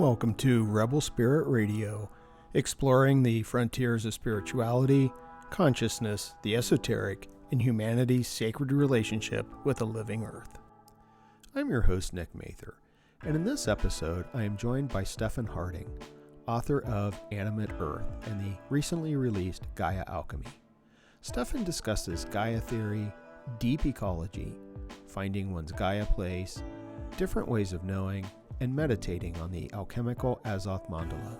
Welcome to Rebel Spirit Radio, exploring the frontiers of spirituality, consciousness, the esoteric, and humanity's sacred relationship with the living earth. I'm your host, Nick Mather, and in this episode, I am joined by Stephan Harding, author of Animate Earth and the recently released Gaia Alchemy. Stephan discusses Gaia Theory, deep ecology, finding one's Gaia place, different ways of knowing, and meditating on the alchemical Azoth mandala.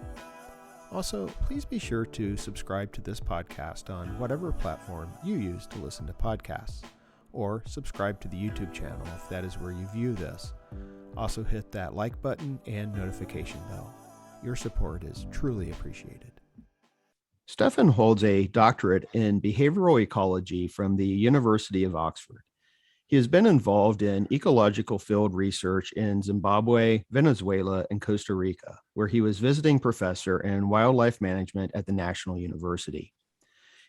Also, please be sure to subscribe to this podcast on whatever platform you use to listen to podcasts, or subscribe to the YouTube channel if that is where you view this. Also hit that like button and notification bell. Your support is truly appreciated. Stephan holds a doctorate in behavioral ecology from the University of Oxford. He has been involved in ecological field research in Zimbabwe, Venezuela, and Costa Rica, where he was visiting professor in wildlife management at the National University.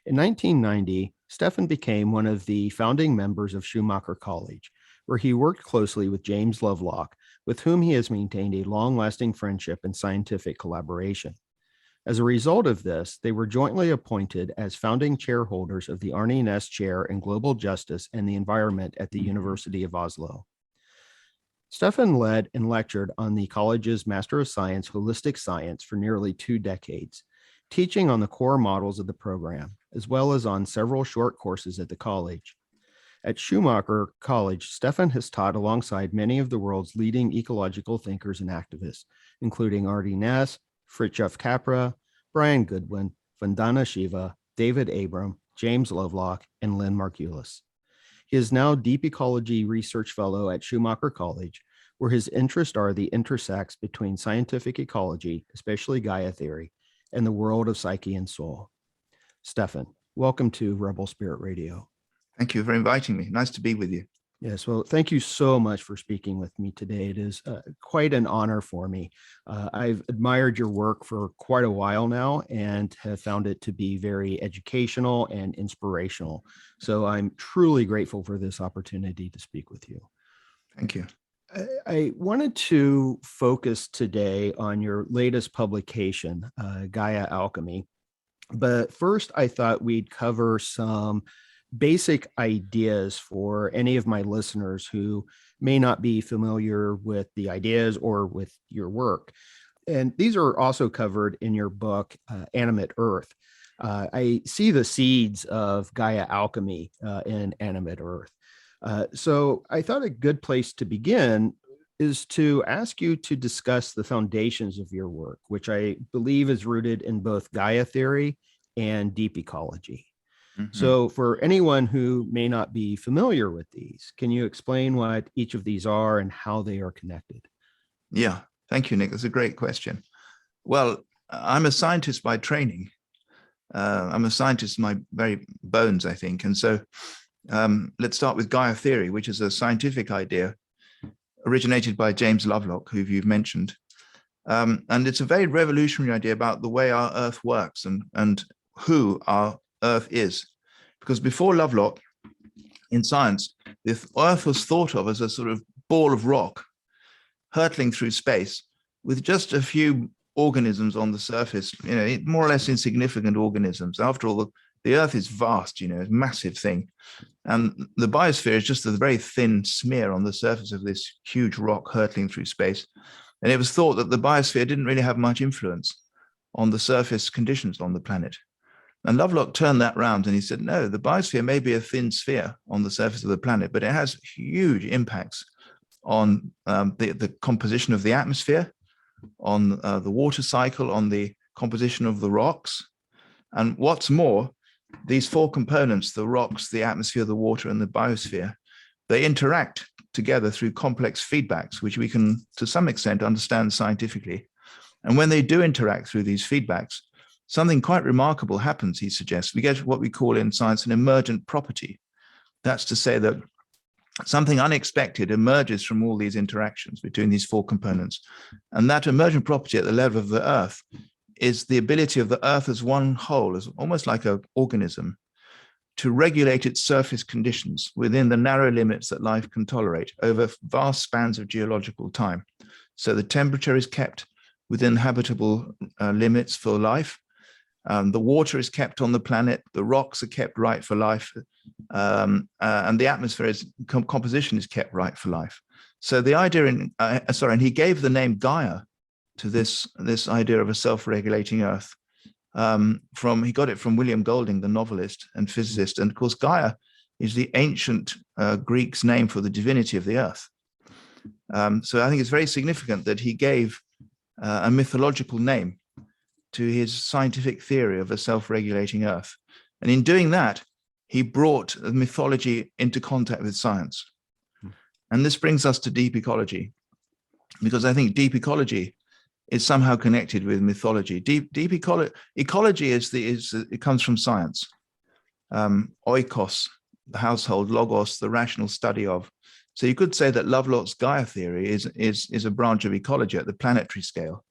In 1990, Stephan became one of the founding members of Schumacher College, where he worked closely with James Lovelock, with whom he has maintained a long-lasting friendship and scientific collaboration. As a result of this, they were jointly appointed as founding chairholders of the Arne Næss Chair in Global Justice and the Environment at the University of Oslo. Stephan led and lectured on the college's Master of Science Holistic Science for nearly 2 decades, teaching on the core models of the program, as well as on several short courses at the college. At Schumacher College, Stephan has taught alongside many of the world's leading ecological thinkers and activists, including Arne Næss, Fritjof Capra, Brian Goodwin, Vandana Shiva, David Abram, James Lovelock, and Lynn Margulis. He is now Deep Ecology Research Fellow at Schumacher College, where his interests are the intersects between scientific ecology, especially Gaia Theory, and the world of psyche and soul. Stephan, welcome to Rebel Spirit Radio. Thank you for inviting me. Nice to be with you. Yes, well, thank you so much for speaking with me today. It is quite an honor for me. I've admired your work for quite a while now and have found it to be very educational and inspirational. So I'm truly grateful for this opportunity to speak with you. Thank you. I wanted to focus today on your latest publication, Gaia Alchemy. But first, I thought we'd cover some basic ideas for any of my listeners who may not be familiar with the ideas or with your work. And these are also covered in your book, Animate Earth. I see the seeds of Gaia Alchemy in Animate Earth. So I thought a good place to begin is to ask you to discuss the foundations of your work, which I believe is rooted in both Gaia theory and deep ecology. Mm-hmm. So for anyone who may not be familiar with these, can you explain what each of these are and how they are connected? Yeah, thank you, Nick. That's a great question. Well, I'm a scientist by training. I'm a scientist in my very bones, I think. And so let's start with Gaia Theory, which is a scientific idea originated by James Lovelock, who you've mentioned. And it's a very revolutionary idea about the way our Earth works and who our Earth is. Because before Lovelock, in science, the Earth was thought of as a sort of ball of rock hurtling through space with just a few organisms on the surface, more or less insignificant organisms. After all, the Earth is vast, it's a massive thing. And the biosphere is just a very thin smear on the surface of this huge rock hurtling through space. And it was thought that the biosphere didn't really have much influence on the surface conditions on the planet. And Lovelock turned that round and he said, no, the biosphere may be a thin sphere on the surface of the planet, but it has huge impacts on the composition of the atmosphere, on the water cycle, on the composition of the rocks. And what's more, these 4 components, the rocks, the atmosphere, the water, and the biosphere, they interact together through complex feedbacks, which we can, to some extent, understand scientifically. And when they do interact through these feedbacks, something quite remarkable happens, he suggests. We get what we call in science an emergent property. That's to say that something unexpected emerges from all these interactions between these 4 components. And that emergent property at the level of the Earth is the ability of the Earth as one whole, as almost like an organism, to regulate its surface conditions within the narrow limits that life can tolerate over vast spans of geological time. So the temperature is kept within habitable limits for life. The water is kept on the planet, the rocks are kept right for life, and the atmosphere composition is kept right for life. So the idea and he gave the name Gaia to this idea of a self-regulating Earth. He got it from William Golding, the novelist and physicist. And of course, Gaia is the ancient Greek's name for the divinity of the Earth. So I think it's very significant that he gave a mythological name to his scientific theory of a self-regulating Earth. And in doing that, he brought mythology into contact with science. And this brings us to deep ecology, because I think deep ecology is somehow connected with mythology. Deep ecology it comes from science. Oikos, the household, logos, the rational study of. So you could say that Lovelock's Gaia theory is a branch of ecology at the planetary scale.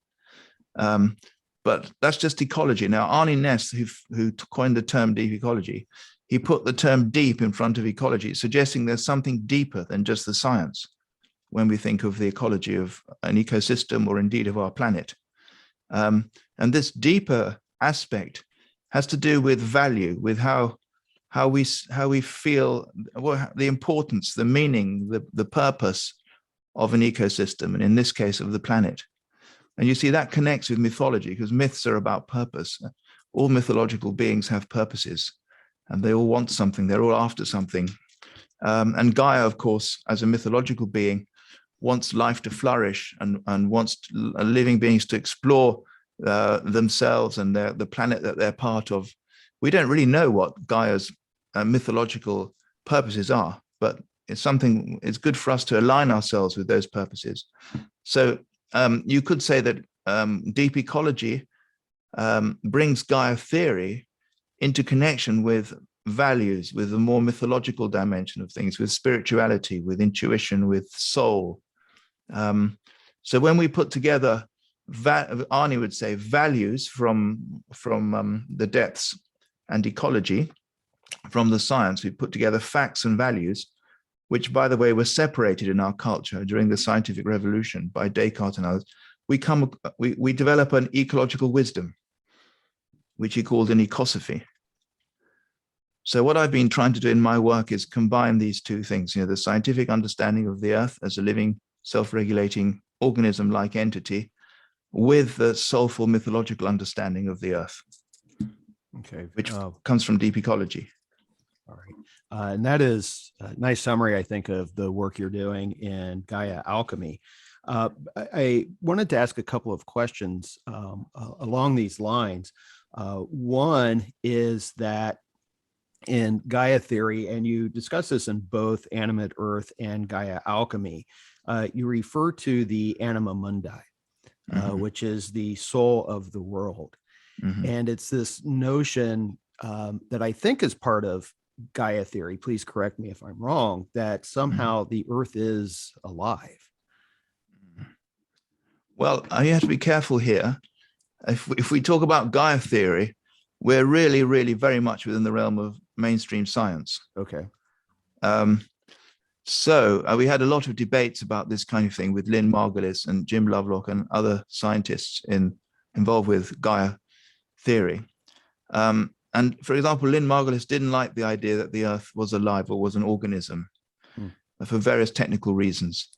But that's just ecology. Now, Arne Naess, who coined the term deep ecology, he put the term deep in front of ecology, suggesting there's something deeper than just the science when we think of the ecology of an ecosystem or indeed of our planet. And this deeper aspect has to do with value, with how we feel, the importance, the meaning, the purpose of an ecosystem, and in this case of the planet. And you see that connects with mythology, because myths are about purpose. All mythological beings have purposes, and they all want something. They're all after something. And Gaia, of course, as a mythological being, wants life to flourish and wants living beings to explore themselves and the planet that they're part of. We don't really know what Gaia's mythological purposes are, but it's good for us to align ourselves with those purposes. So you could say that deep ecology brings Gaia theory into connection with values, with the more mythological dimension of things, with spirituality, with intuition, with soul. So when we put together, Arne would say, values from the depths and ecology, from the science, we put together facts and values, which, by the way, were separated in our culture during the scientific revolution by Descartes and others. We develop an ecological wisdom, which he called an ecosophy. So what I've been trying to do in my work is combine these two things, the scientific understanding of the Earth as a living, self-regulating organism-like entity, with the soulful mythological understanding of the Earth, which comes from deep ecology. All right. And that is a nice summary, I think, of the work you're doing in Gaia Alchemy. I wanted to ask a couple of questions along these lines. One is that in Gaia Theory, and you discuss this in both Animate Earth and Gaia Alchemy, you refer to the anima mundi, which is the soul of the world. And it's this notion that I think is part of Gaia Theory, please correct me if I'm wrong, that somehow the Earth is alive. Well, you have to be careful here. If we talk about Gaia Theory, we're really, really very much within the realm of mainstream science. Okay. So we had a lot of debates about this kind of thing with Lynn Margulis and Jim Lovelock and other scientists involved with Gaia Theory. And for example, Lynn Margulis didn't like the idea that the Earth was alive or was an organism for various technical reasons.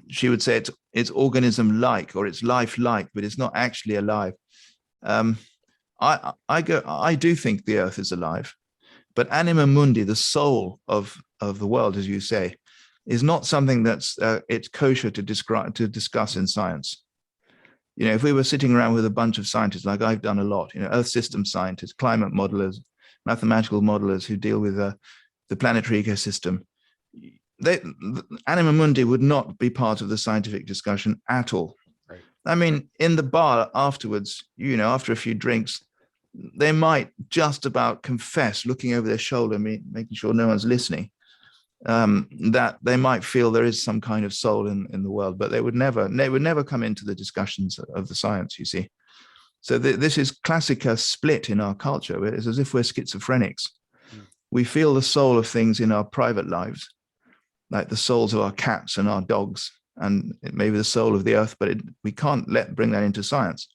She would say it's organism-like or it's life-like, but it's not actually alive. I do think the Earth is alive, but anima mundi, the soul of the world, as you say, is not something that's it's kosher to discuss in science. If we were sitting around with a bunch of scientists, like I've done a lot, Earth system scientists, climate modelers, mathematical modelers who deal with the planetary ecosystem, anima mundi would not be part of the scientific discussion at all. Right. I mean, in the bar afterwards, after a few drinks, they might just about confess, looking over their shoulder, making sure no one's listening, that they might feel there is some kind of soul in the world, but they would never come into the discussions of the science, you see. So this is classic split in our culture. It's as if we're schizophrenics. We feel the soul of things in our private lives, like the souls of our cats and our dogs, and it may be the soul of the earth, but we can't bring that into science.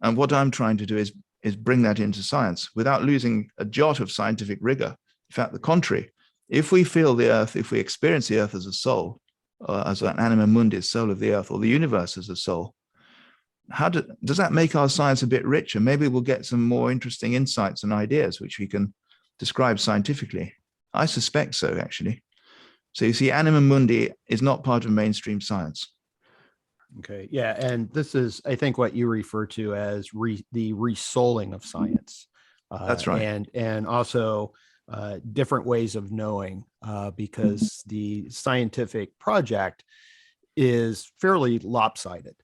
And what I'm trying to do is bring that into science without losing a jot of scientific rigor. In fact, the contrary. If we feel the earth, if we experience the earth as a soul, as an anima mundi, soul of the earth, or the universe as a soul, does that make our science a bit richer? Maybe we'll get some more interesting insights and ideas which we can describe scientifically. I suspect so, actually. So you see, anima mundi is not part of mainstream science. Okay, yeah, and this is, I think, what you refer to as the resouling of science. That's right. And also different ways of knowing, because the scientific project is fairly lopsided.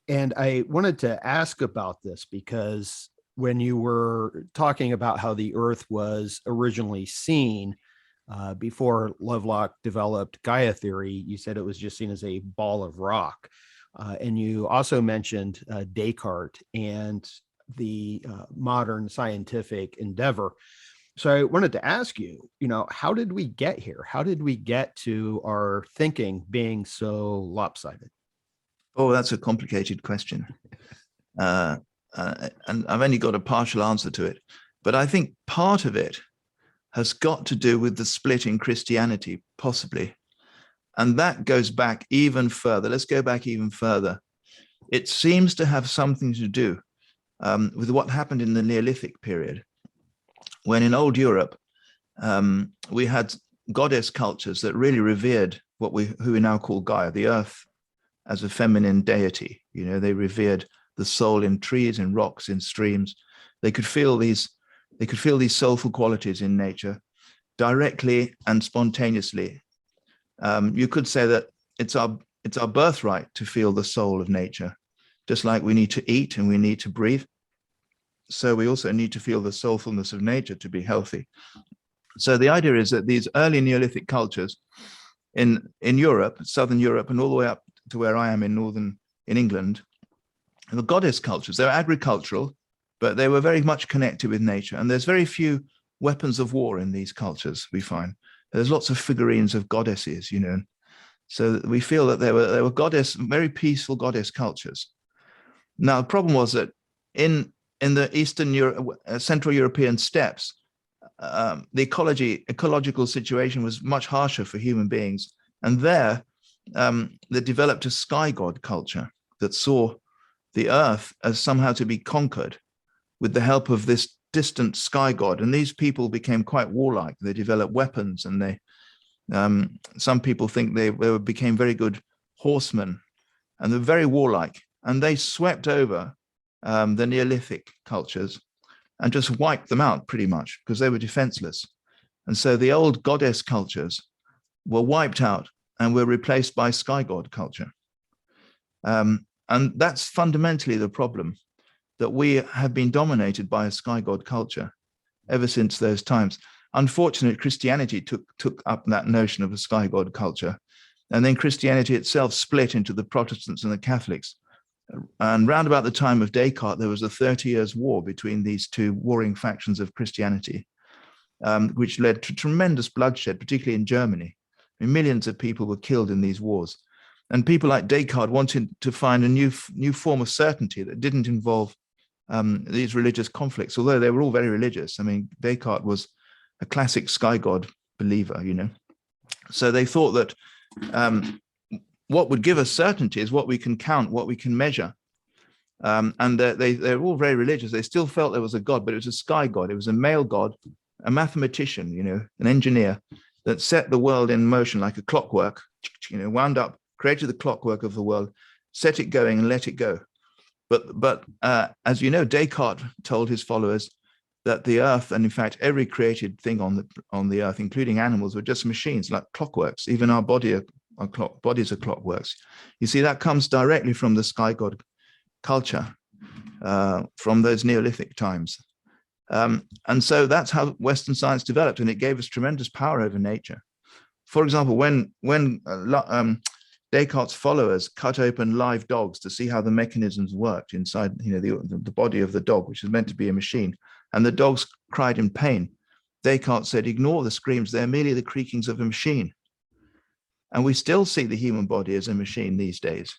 And I wanted to ask about this because when you were talking about how the Earth was originally seen, before Lovelock developed Gaia theory, you said it was just seen as a ball of rock. And you also mentioned Descartes and the modern scientific endeavor. So I wanted to ask you, how did we get here? How did we get to our thinking being so lopsided? Oh, that's a complicated question. And I've only got a partial answer to it. But I think part of it has got to do with the split in Christianity, possibly. And that goes back even further. Let's go back even further. It seems to have something to do with what happened in the Neolithic period, when in old Europe, we had goddess cultures that really revered who we now call Gaia, the earth, as a feminine deity. They revered the soul in trees, in rocks, in streams. They could feel these soulful qualities in nature directly and spontaneously. You could say that it's our birthright to feel the soul of nature, just like we need to eat and we need to breathe. So we also need to feel the soulfulness of nature to be healthy. So the idea is that these early Neolithic cultures in Europe, Southern Europe, and all the way up to where I am in England, the goddess cultures, they're agricultural, but they were very much connected with nature. And there's very few weapons of war in these cultures, we find. There's lots of figurines of goddesses, So we feel that they were very peaceful goddess cultures. Now, the problem was that in the Eastern Europe, Central European steppes, the ecological situation was much harsher for human beings. And there, they developed a sky god culture that saw the earth as somehow to be conquered with the help of this distant sky god. And these people became quite warlike. They developed weapons, and some people think they became very good horsemen, and they're very warlike. And they swept over the Neolithic cultures and just wiped them out pretty much because they were defenseless. And so the old goddess cultures were wiped out and were replaced by sky god culture. And that's fundamentally the problem, that we have been dominated by a sky god culture ever since those times. Unfortunately, Christianity took up that notion of a sky god culture. And then Christianity itself split into the Protestants and the Catholics. And round about the time of Descartes, there was a 30 years war between these two warring factions of Christianity, which led to tremendous bloodshed, particularly in Germany. I mean, millions of people were killed in these wars. And people like Descartes wanted to find a new form of certainty that didn't involve these religious conflicts, although they were all very religious. I mean, Descartes was a classic sky god believer, So they thought that what would give us certainty is what we can count, what we can measure. And they're all very religious. They still felt there was a god, but it was a sky god. It was a male god, a mathematician, an engineer that set the world in motion like a clockwork, wound up, created the clockwork of the world, set it going and let it go. But as you know, Descartes told his followers that the earth, and in fact, every created thing on the earth, including animals, were just machines like clockworks. Even our bodies are clockworks. You see, that comes directly from the sky god culture, from those Neolithic times. And so that's how Western science developed, and it gave us tremendous power over nature. For example, when Descartes' followers cut open live dogs to see how the mechanisms worked inside, the body of the dog, which is meant to be a machine, and the dogs cried in pain, Descartes said, "Ignore the screams; they're merely the creakings of a machine." And we still see the human body as a machine these days.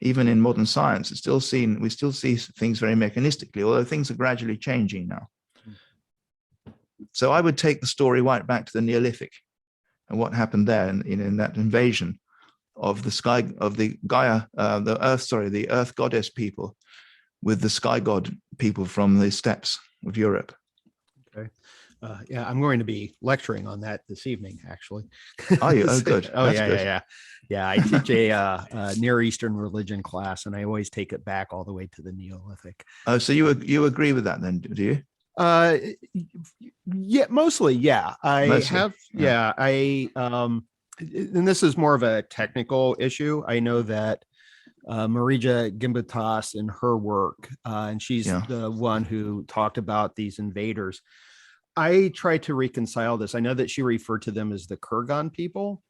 Even in modern science, we still see things very mechanistically, although things are gradually changing now. So I would take the story right back to the Neolithic and what happened there in that invasion of the sky, of the Gaia, the Earth goddess people with the sky god people from the steppes of Europe. Okay. Yeah, I'm going to be lecturing on that this evening, actually. Are you? Oh, good. Oh, That's yeah, good. yeah. Yeah, I teach a Near Eastern religion class, and I always take it back all the way to the Neolithic. Oh, so you agree with that then, do you? Yeah, mostly, yeah. And this is more of a technical issue. I know that Marija Gimbutas in her work, and she's the one who talked about these invaders. I try to reconcile this. I know that she referred to them as the Kurgan people.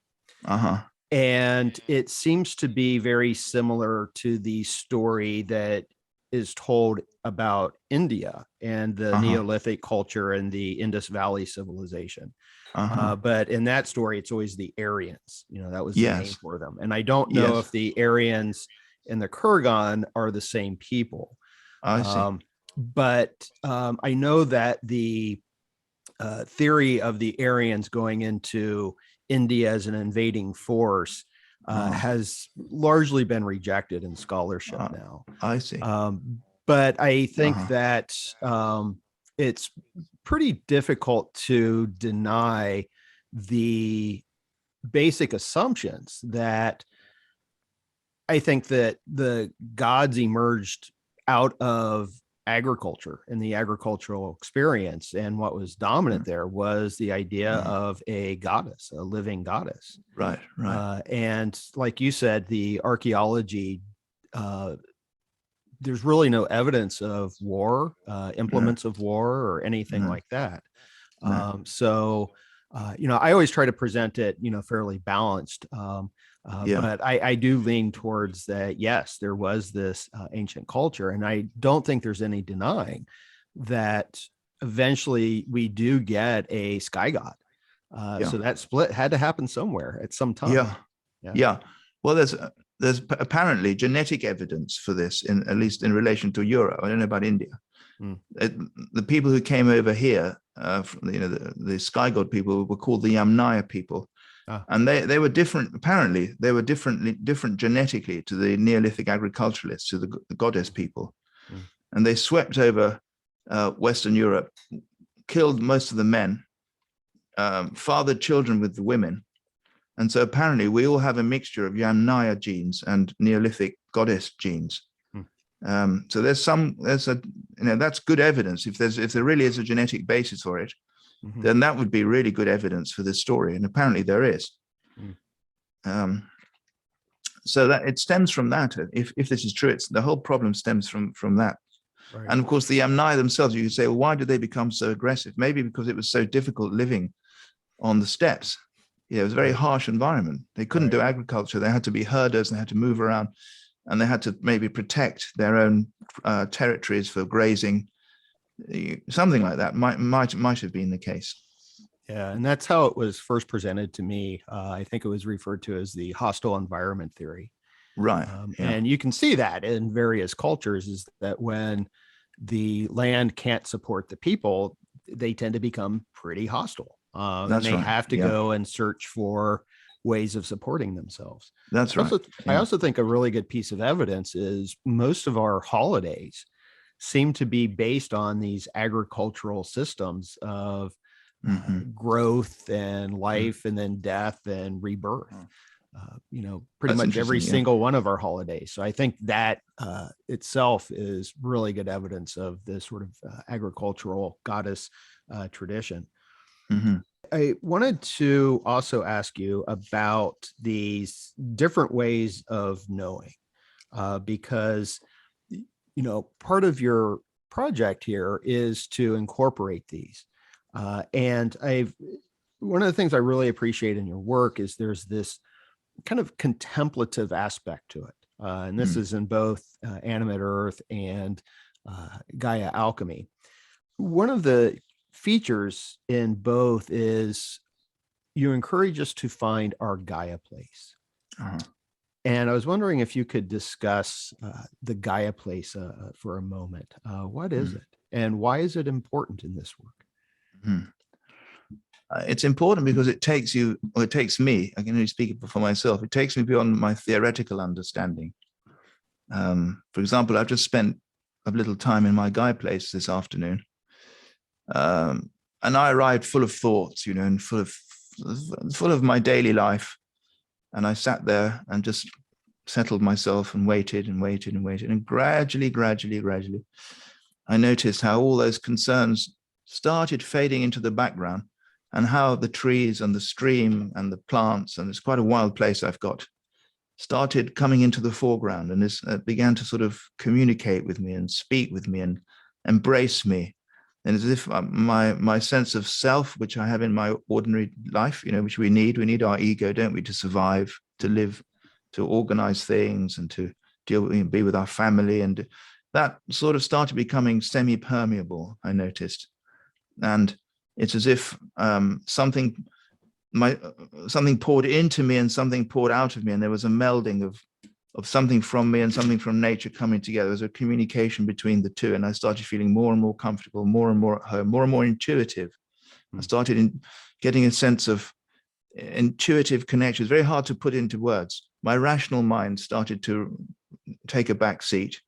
And it seems to be very similar to the story that is told about India and the Neolithic culture and the Indus Valley civilization. But in that story, it's always the Aryans. That was the name for them. And I don't know if the Aryans and the Kurgan are the same people. I see. But I know that the theory of the Aryans going into India as an invading force has largely been rejected in scholarship now. I see. But I think that it's pretty difficult to deny the basic assumptions that I think that the gods emerged out of agriculture and the agricultural experience. And what was dominant there was the idea of a goddess, a living goddess. Right. And like you said, the archaeology, there's really no evidence of war, implements of war or anything like that. So I always try to present it, fairly balanced. But I do lean towards that. Yes, there was this ancient culture, and I don't think there's any denying that eventually we do get a sky god. So that split had to happen somewhere at some time. Yeah. Well, there's apparently genetic evidence for this, at least in relation to Europe. I don't know about India. The people who came over here, the sky god people, were called the Yamnaya people. And they were different. Apparently, they were different genetically to the Neolithic agriculturalists, to the goddess people. And they swept over Western Europe, killed most of the men, fathered children with the women. And so apparently we all have a mixture of Yamnaya genes and Neolithic goddess genes. So that's good evidence. If there really is a genetic basis for it, then that would be really good evidence for this story. And apparently there is. So that it stems from that. If this is true, the whole problem stems from that. Right. And of course, the Yamnaya themselves, you could say, well, why did they become so aggressive? Maybe because it was so difficult living on the steppes. It was a very harsh environment. They couldn't do agriculture. They had to be herders, and they had to move around, and they had to maybe protect their own territories for grazing. Something like that might have been the case. Yeah, and that's how it was first presented to me. I think it was referred to as the hostile environment theory. Right. And you can see that in various cultures, is that when the land can't support the people, they tend to become pretty hostile. And they have to go and search for ways of supporting themselves. That's right. I also think a really good piece of evidence is most of our holidays seem to be based on these agricultural systems of growth and life and then death and rebirth. Pretty much every single one of our holidays. So I think that itself is really good evidence of this sort of agricultural goddess tradition. I wanted to also ask you about these different ways of knowing, because part of your project here is to incorporate these. And one of the things I really appreciate in your work is there's this kind of contemplative aspect to it. And this is in both Animate Earth and Gaia Alchemy. One of the features in both is you encourage us to find our Gaia place. Uh-huh. And I was wondering if you could discuss the Gaia place for a moment. What is it, and why is it important in this work? It's important because it takes you, or it takes me, I can only speak for myself, it takes me beyond my theoretical understanding. For example, I've just spent a little time in my Gaia place this afternoon. And I arrived full of thoughts, and full of my daily life. And I sat there and just settled myself and waited and waited and waited. And gradually, I noticed how all those concerns started fading into the background, and how the trees and the stream and the plants, and it's quite a wild place I've got, started coming into the foreground, and this began to sort of communicate with me and speak with me and embrace me. And as if my sense of self, which I have in my ordinary life, which we need our ego, don't we, to survive, to live, to organize things, and to be with our family. And that sort of started becoming semi-permeable, I noticed. And it's as if something poured into me and something poured out of me, and there was a melding of something from me and something from nature coming together. There's a communication between the two, and I started feeling more and more comfortable, more and more at home, more and more intuitive. I started getting a sense of intuitive connection. It's very hard to put into words. My rational mind started to take a back seat.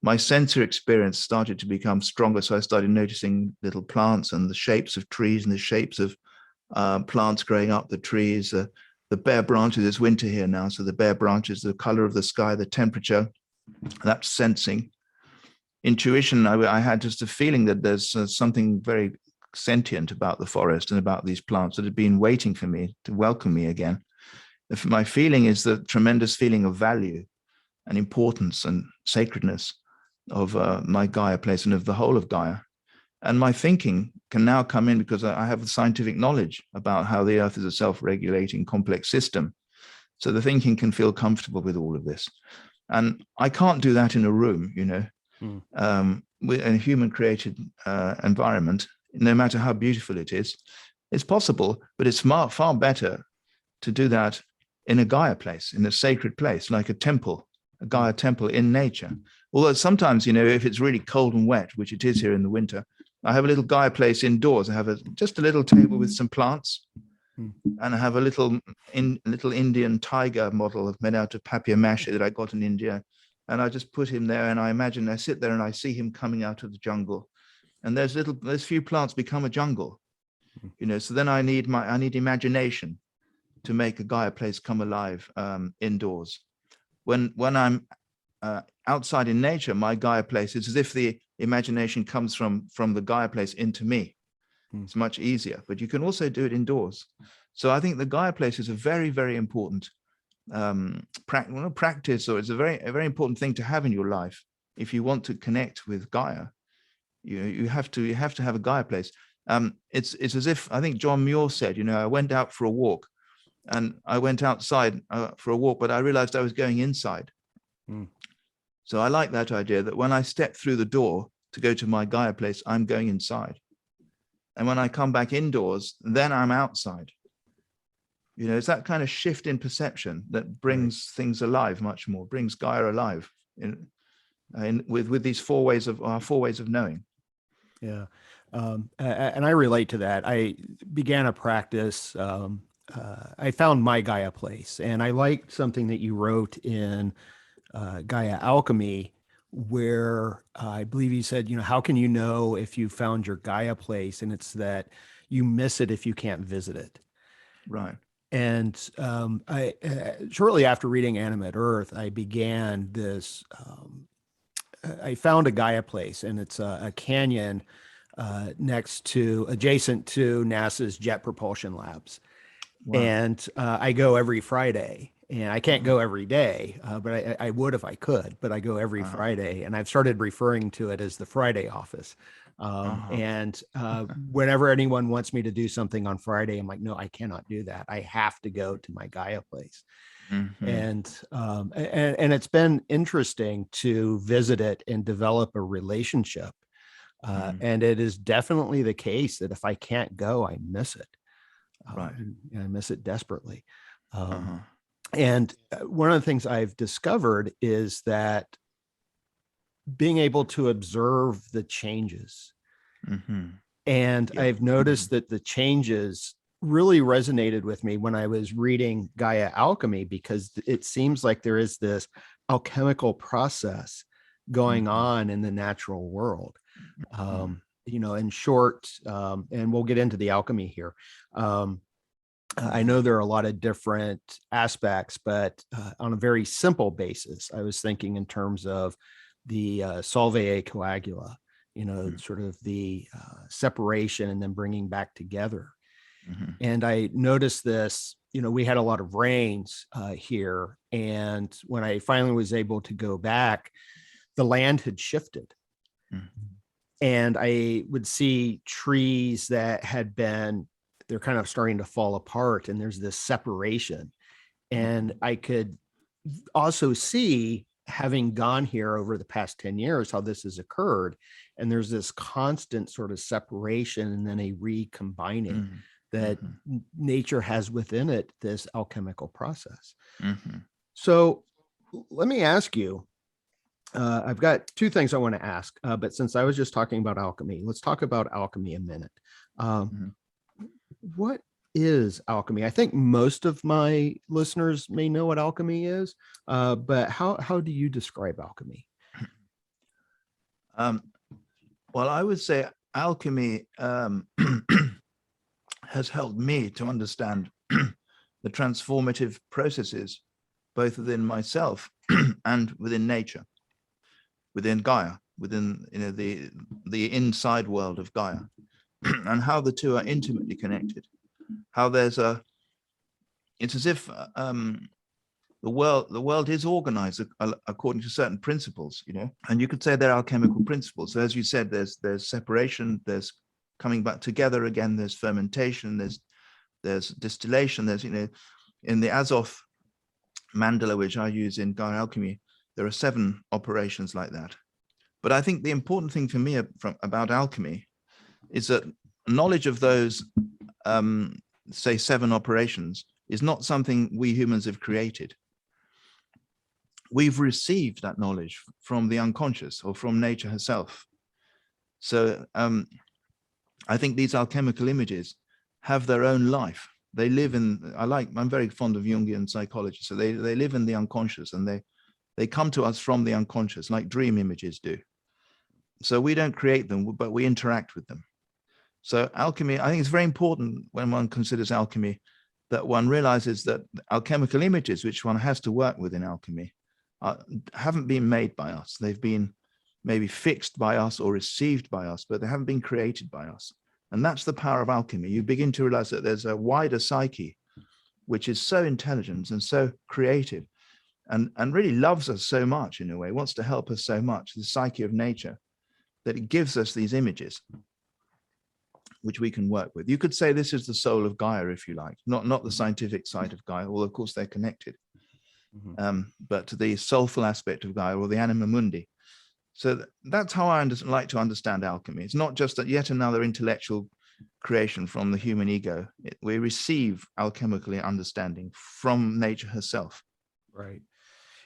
My sensor experience started to become stronger, so I started noticing little plants and the shapes of trees and the shapes of plants growing up the trees. The bare branches, it's winter here now, so the bare branches, the color of the sky, the temperature, that's sensing. Intuition, I had just a feeling that there's something very sentient about the forest and about these plants that had been waiting for me to welcome me again. My feeling is the tremendous feeling of value and importance and sacredness of my Gaia place and of the whole of Gaia. And my thinking can now come in because I have the scientific knowledge about how the Earth is a self-regulating complex system. So the thinking can feel comfortable with all of this. And I can't do that in a room, with a human-created environment, no matter how beautiful it is. It's possible, but it's far better to do that in a Gaia place, in a sacred place, like a temple, a Gaia temple in nature. Although sometimes, if it's really cold and wet, which it is here in the winter, I have a little Gaia place indoors. I have just a little table with some plants, and I have a little Indian tiger model made out of papier-mâché that I got in India. And I just put him there, and I sit there and I see him coming out of the jungle. And those few plants become a jungle, so then I need imagination to make a Gaia place come alive indoors. When I'm outside in nature, my Gaia place, it's as if the imagination comes from the Gaia place into me. It's much easier, but you can also do it indoors. So I think the Gaia place is a very, very important practice, or it's a very important thing to have in your life. If you want to connect with Gaia, you have to have a Gaia place. It's as if, I think John Muir said, I went out for a walk, and I went outside for a walk, but I realized I was going inside. So I like that idea that when I step through the door to go to my Gaia place, I'm going inside. And when I come back indoors, then I'm outside. It's that kind of shift in perception that brings things alive much more, brings Gaia alive with these four ways of knowing. Yeah. And I relate to that. I began a practice. I found my Gaia place, and I liked something that you wrote in Gaia Alchemy, where I believe you said, how can you know if you found your Gaia place? And it's that you miss it if you can't visit it. Right. And I shortly after reading Animate Earth, I began this. I found a Gaia place, and it's a canyon adjacent to NASA's Jet Propulsion Labs. Wow. And I go every Friday. And I can't go every day, but I would if I could, but I go every Friday, and I've started referring to it as the Friday office. And whenever anyone wants me to do something on Friday, I'm like, no, I cannot do that. I have to go to my Gaia place. And it's been interesting to visit it and develop a relationship. And it is definitely the case that if I can't go, I miss it. Right. And I miss it desperately. Uh-huh. And one of the things I've discovered is that being able to observe the changes. Mm-hmm. And Yeah. I've noticed that the changes really resonated with me when I was reading Gaia Alchemy, because it seems like there is this alchemical process going on in the natural world. In short, and we'll get into the alchemy here. I know there are a lot of different aspects, but on a very simple basis, I was thinking in terms of the solvae coagula, sort of the separation and then bringing back together. And I noticed this, we had a lot of rains here. And when I finally was able to go back, the land had shifted. And I would see trees that had been, they're kind of starting to fall apart, and there's this separation. And I could also see, having gone here over the past 10 years, how this has occurred. And there's this constant sort of separation and then a recombining that nature has within it, this alchemical process. So let me ask you, I've got two things I want to ask, but since I was just talking about alchemy, let's talk about alchemy a minute. What is alchemy? I think most of my listeners may know what alchemy is, but how do you describe alchemy? Well, I would say alchemy has helped me to understand the transformative processes, both within myself and within nature, within Gaia, within the inside world of Gaia, and how the two are intimately connected. How it's as if the world is organized according to certain principles, and you could say they're alchemical principles. So as you said, there's separation, there's coming back together again, there's fermentation, there's distillation, there's in the Azoth mandala, which I use in Gaia Alchemy, there are 7 operations like that. But I think the important thing for me about alchemy is that knowledge of those say 7 operations is not something we humans have created. We've received that knowledge from the unconscious or from nature herself. So I think these alchemical images have their own life. They live I'm very fond of Jungian psychology. So they live in the unconscious, and they come to us from the unconscious, like dream images do. So we don't create them, but we interact with them. So alchemy, I think it's very important when one considers alchemy that one realizes that alchemical images, which one has to work with in alchemy, haven't been made by us. They've been maybe fixed by us or received by us, but they haven't been created by us. And that's the power of alchemy. You begin to realize that there's a wider psyche, which is so intelligent and so creative and really loves us so much in a way, wants to help us so much, the psyche of nature, that it gives us these images which we can work with. You could say this is the soul of Gaia, if you like, not the scientific side of Gaia, although of course they're connected, but the soulful aspect of Gaia, or the anima mundi. So that's how I like to understand alchemy. It's not just that yet another intellectual creation from the human ego. We receive alchemical understanding from nature herself. Right.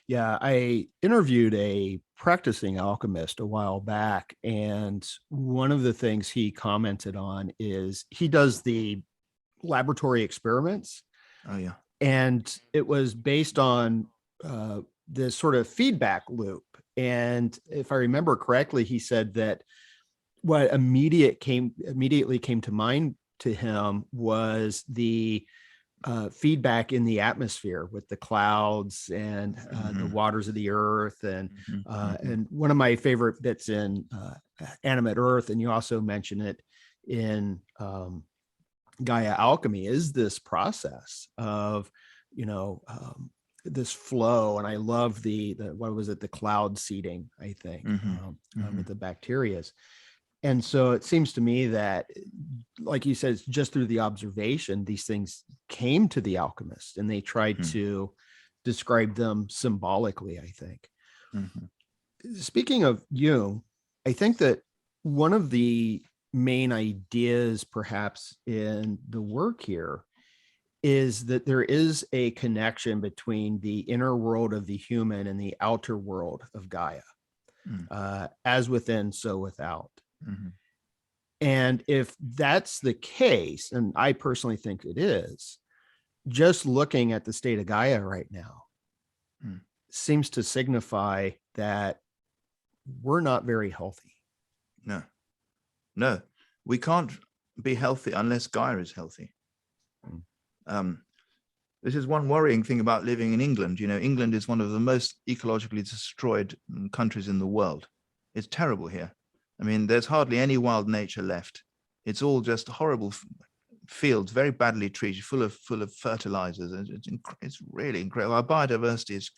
Yeah, I interviewed a practicing alchemist a while back, and one of the things he commented on is he does the laboratory experiments. Oh, yeah. And it was based on this sort of feedback loop. And if I remember correctly, he said that what immediately came to mind to him was the feedback in the atmosphere with the clouds and the waters of the earth. And one of my favorite bits in Animate Earth, and you also mention it in Gaia Alchemy, is this process of, this flow. And I love the what was it? The cloud seeding, I think, with the bacterias. And so it seems to me that, like you said, it's just through the observation, these things came to the alchemist, and they tried to describe them symbolically, I think. Speaking of Jung, I think that one of the main ideas perhaps in the work here is that there is a connection between the inner world of the human and the outer world of Gaia, as within, so without. Mm-hmm. And if that's the case, and I personally think it is, just looking at the state of Gaia right now seems to signify that we're not very healthy. No, we can't be healthy unless Gaia is healthy. This is one worrying thing about living in England. England is one of the most ecologically destroyed countries in the world. It's terrible here. I mean, there's hardly any wild nature left. It's all just horrible fields, very badly treated, full of fertilizers. It's really incredible. Our biodiversity is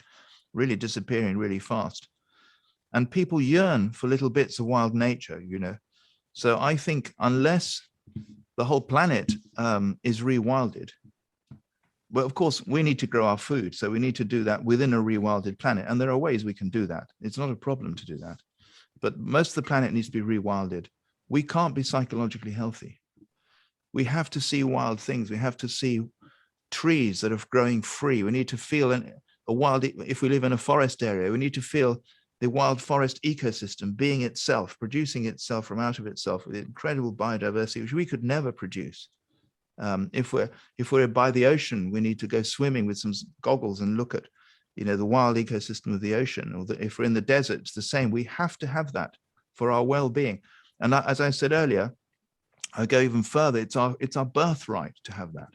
really disappearing really fast. And people yearn for little bits of wild nature, So I think unless the whole planet is rewilded, well, of course, we need to grow our food. So we need to do that within a rewilded planet. And there are ways we can do that. It's not a problem to do that. But most of the planet needs to be rewilded. We can't be psychologically healthy. We have to see wild things. We have to see trees that are growing free. We need to feel if we live in a forest area, we need to feel the wild forest ecosystem being itself, producing itself from out of itself with incredible biodiversity, which we could never produce. If we're by the ocean, we need to go swimming with some goggles and look at, the wild ecosystem of the ocean. Or if we're in the desert, it's the same. We have to have that for our well-being. And as I said earlier, I go even further. It's our birthright to have that.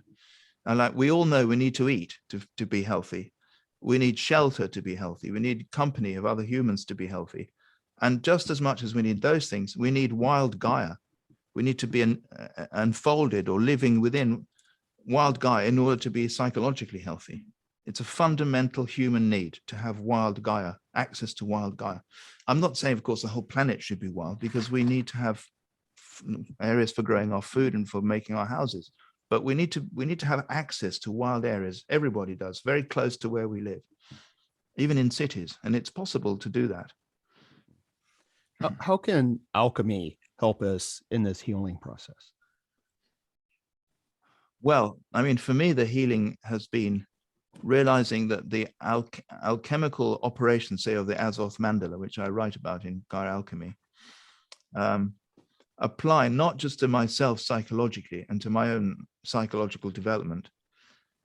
And we all know we need to eat to be healthy. We need shelter to be healthy. We need company of other humans to be healthy. And just as much as we need those things, we need wild Gaia. We need to be unfolded or living within wild Gaia in order to be psychologically healthy. It's a fundamental human need to have wild Gaia, access to wild Gaia. I'm not saying, of course, the whole planet should be wild, because we need to have areas for growing our food and for making our houses. But we need to have access to wild areas. Everybody does, very close to where we live, even in cities. And it's possible to do that. How can alchemy help us in this healing process? Well, I mean, for me, the healing has been realizing that the alchemical operations, say, of the Azoth mandala, which I write about in Gaia Alchemy, apply not just to myself psychologically and to my own psychological development,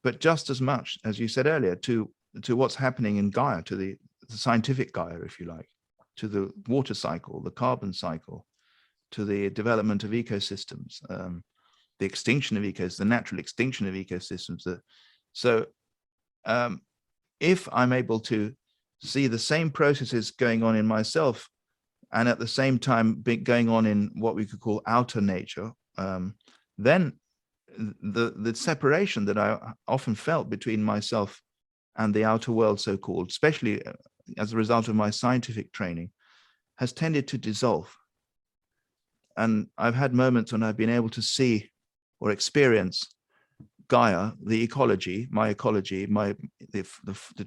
but just as much, as you said earlier, to what's happening in Gaia, to the scientific Gaia, if you like, to the water cycle, the carbon cycle, to the development of ecosystems, the extinction of the natural extinction of ecosystems. If I'm able to see the same processes going on in myself, and at the same time going on in what we could call outer nature, then the separation that I often felt between myself and the outer world, so-called, especially as a result of my scientific training, has tended to dissolve. And I've had moments when I've been able to see or experience Gaia, the ecology, the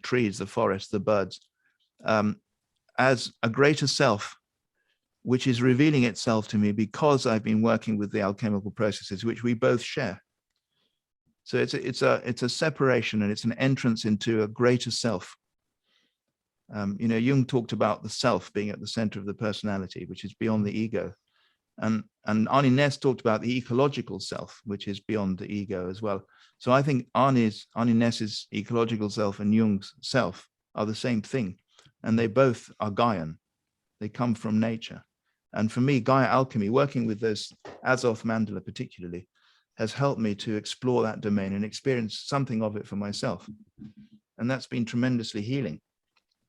trees, the forests, the birds, as a greater self, which is revealing itself to me because I've been working with the alchemical processes, which we both share. So it's a separation, and it's an entrance into a greater self. Jung talked about the self being at the center of the personality, which is beyond the ego. And Arnie Ness talked about the ecological self, which is beyond the ego as well. So I think Arnie Ness's ecological self and Jung's self are the same thing. And they both are Gaian. They come from nature. And for me, Gaia Alchemy, working with those Azoth mandala particularly, has helped me to explore that domain and experience something of it for myself. And that's been tremendously healing.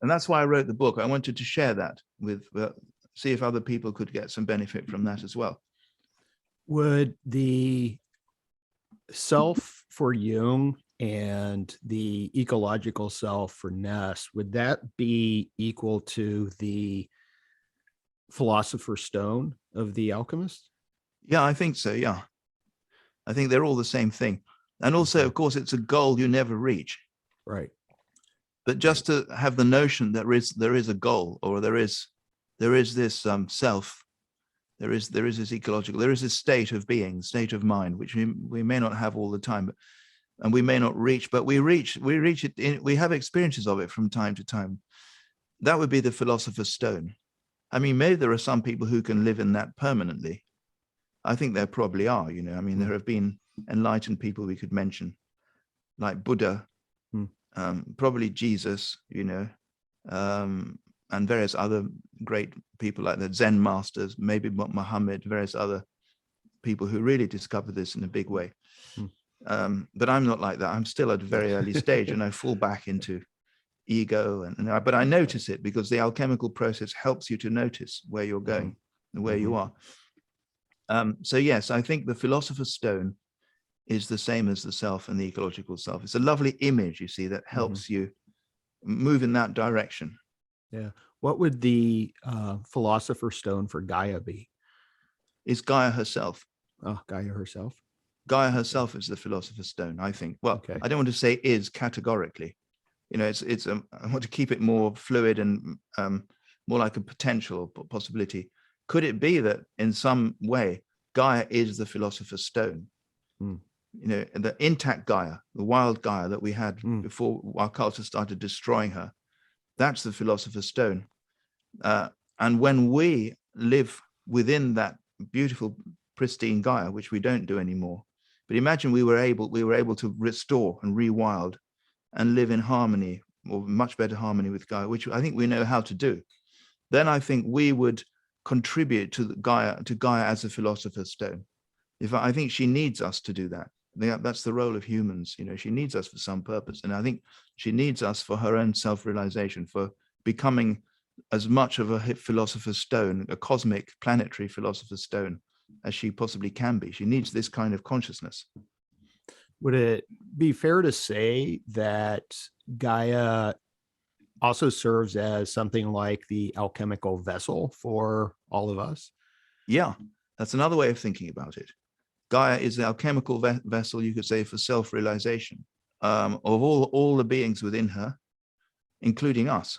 And that's why I wrote the book. I wanted to share that with, see if other people could get some benefit from that as well. Would the self for Jung and the ecological self for Ness, would that be equal to the Philosopher's Stone of the alchemist? Yeah, I think so. Yeah. I think they're all the same thing. And also, of course, it's a goal you never reach. Right. But just to have the notion that there is a goal, or there is this self, there is this ecological, there is this state of being, state of mind, which we may not have all the time. and we may not reach, but we reach it. We have experiences of it from time to time. That would be the Philosopher's Stone. I mean, maybe there are some people who can live in that permanently. I think there probably are, you know. I mean, there have been enlightened people we could mention, like Buddha, probably Jesus, you know, and various other great people like the Zen masters, maybe Muhammad, various other people who really discovered this in a big way. But I'm not like that. I'm still at a very early stage, and I fall back into ego, but I notice it because the alchemical process helps you to notice where you're going and where you are. So yes, I think the Philosopher's Stone is the same as the self and the ecological self. It's a lovely image, you see, that helps you move in that direction. Yeah. What would the Philosopher's Stone for Gaia be? It's Gaia herself. Oh, Gaia herself. Gaia herself is the Philosopher's Stone, I think. Well, I don't want to say is categorically. You know, I want to keep it more fluid and more like a potential possibility. Could it be that in some way Gaia is the Philosopher's Stone? You know, the intact Gaia, the wild Gaia that we had before our culture started destroying her, that's the Philosopher's Stone. And when we live within that beautiful, pristine Gaia, which we don't do anymore, but imagine we were able to restore and rewild and live in harmony, or much better harmony with Gaia, which I think we know how to do, then I think we would contribute to Gaia as a Philosopher's Stone. I think she needs us to do that. That's the role of humans. You know, she needs us for some purpose, and I think she needs us for her own self-realization, for becoming as much of a Philosopher's Stone, a cosmic, planetary Philosopher's Stone, as she possibly can be. She needs this kind of consciousness. Would it be fair to say that Gaia also serves as something like the alchemical vessel for all of us? Yeah, that's another way of thinking about it. Gaia is the alchemical vessel, you could say, for self-realization of all the beings within her, including us.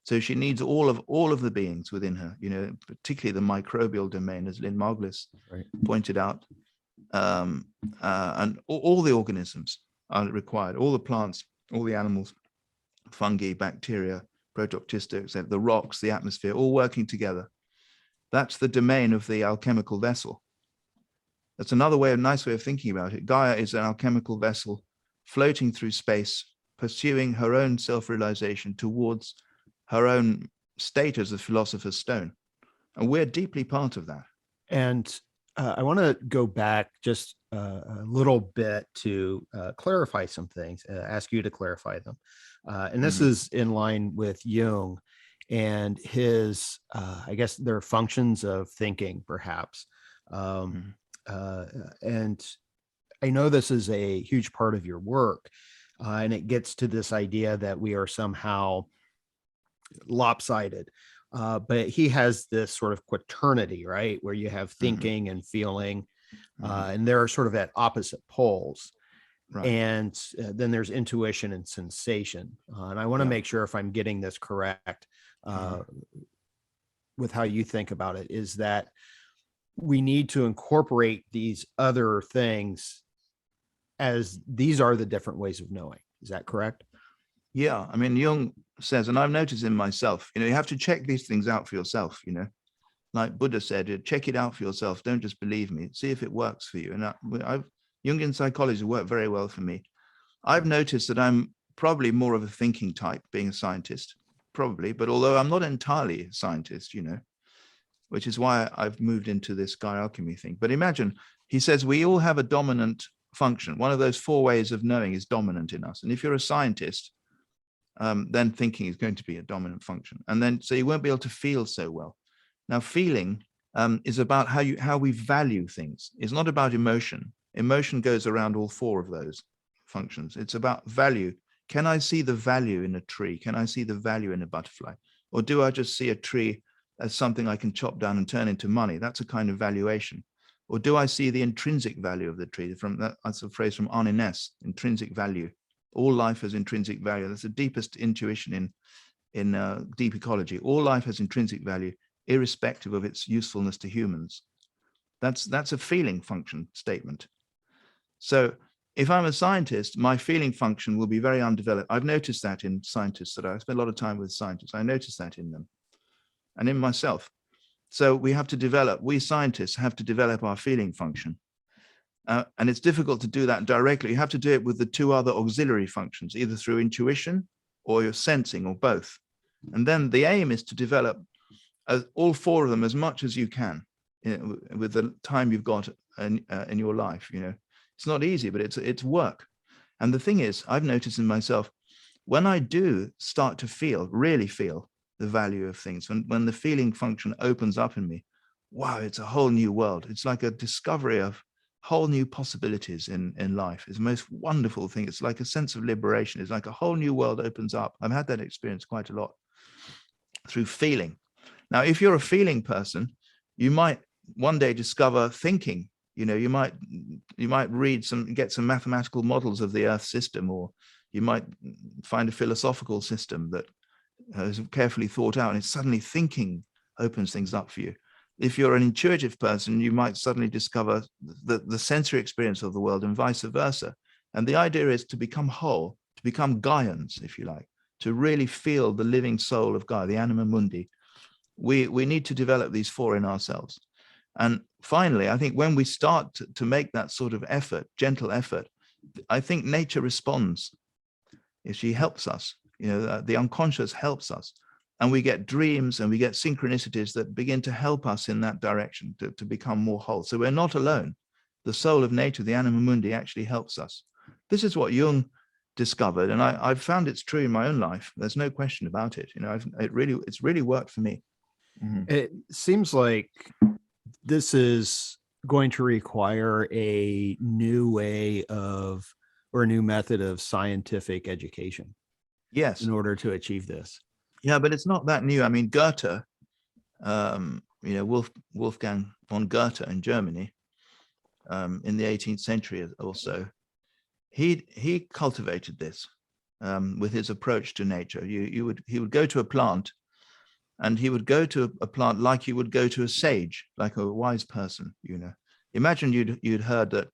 So she needs all of the beings within her, you know, particularly the microbial domain, as Lynn Margulis pointed out. And all the organisms are required, all the plants, all the animals, fungi, bacteria, protoctista, etc., the rocks, the atmosphere, all working together. That's the domain of the alchemical vessel. That's another nice way of thinking about it. Gaia is an alchemical vessel floating through space, pursuing her own self-realization towards her own state as a Philosopher's Stone. And we're deeply part of that. And I want to go back just a little bit to clarify some things, ask you to clarify them. And this is in line with Jung and his, I guess, their functions of thinking, perhaps. And I know this is a huge part of your work, and it gets to this idea that we are somehow lopsided. But he has this sort of quaternity, right, where you have thinking and feeling, and they're sort of at opposite poles. Right. And then there's intuition and sensation. And I want to make sure if I'm getting this correct with how you think about it, is that we need to incorporate these other things as these are the different ways of knowing. Is that correct? Yeah. I mean, Jung says, and I've noticed in myself, you know, you have to check these things out for yourself, you know, like Buddha said, check it out for yourself. Don't just believe me, see if it works for you. And Jungian psychology worked very well for me. I've noticed that I'm probably more of a thinking type, being a scientist, probably, but although I'm not entirely a scientist, you know, which is why I've moved into this Gaia Alchemy thing. But imagine, he says, we all have a dominant function. One of those 4 ways of knowing is dominant in us. And if you're a scientist, then thinking is going to be a dominant function. And then, so you won't be able to feel so well. Now, feeling is about how we value things. It's not about emotion. Emotion goes around all 4 of those functions. It's about value. Can I see the value in a tree? Can I see the value in a butterfly? Or do I just see a tree as something I can chop down and turn into money? That's a kind of valuation. Or do I see the intrinsic value of the tree? That's a phrase from Arne Næss, intrinsic value. All life has intrinsic value. That's the deepest intuition in deep ecology. All life has intrinsic value, irrespective of its usefulness to humans. That's a feeling function statement. So if I'm a scientist, my feeling function will be very undeveloped. I've noticed that in scientists that I spend a lot of time with scientists. I notice that in them and in myself. So we scientists have to develop our feeling function. And it's difficult to do that directly. You have to do it with the two other auxiliary functions, either through intuition or your sensing or both. And then the aim is to develop all four of them as much as you can with the time you've got in your life. It's not easy, but it's work. And the thing is, I've noticed in myself, when I do start to really feel the value of things, when the feeling function opens up in me, wow, it's a whole new world. It's like a discovery of whole new possibilities in life. It's the most wonderful thing. It's like a sense of liberation. It's like a whole new world opens up. I've had that experience quite a lot through feeling. Now, if you're a feeling person, you might one day discover thinking. You might get some mathematical models of the Earth system, or you might find a philosophical system that is carefully thought out, and it's suddenly thinking opens things up for you. If you're an intuitive person, you might suddenly discover the sensory experience of the world and vice versa. And the idea is to become whole, to become Gaians, if you like, to really feel the living soul of Gaia, the anima mundi. We need to develop these four in ourselves. And finally, I think when we start to make that sort of effort, gentle effort, I think nature responds. If she helps us, the unconscious helps us. And we get dreams and we get synchronicities that begin to help us in that direction to become more whole. So we're not alone. The soul of nature, the anima mundi, actually helps us. This is what Jung discovered, and I've found it's true in my own life. There's no question about it. It's really worked for me. Mm-hmm. It seems like this is going to require a new way of, or a new method of scientific education. Yes. In order to achieve this. Yeah, but it's not that new. I mean, Goethe, Wolfgang von Goethe in Germany, in the 18th century also, he cultivated this with his approach to nature. He would go to a plant, and he would go to a plant like you would go to a sage, like a wise person. Imagine you'd heard that,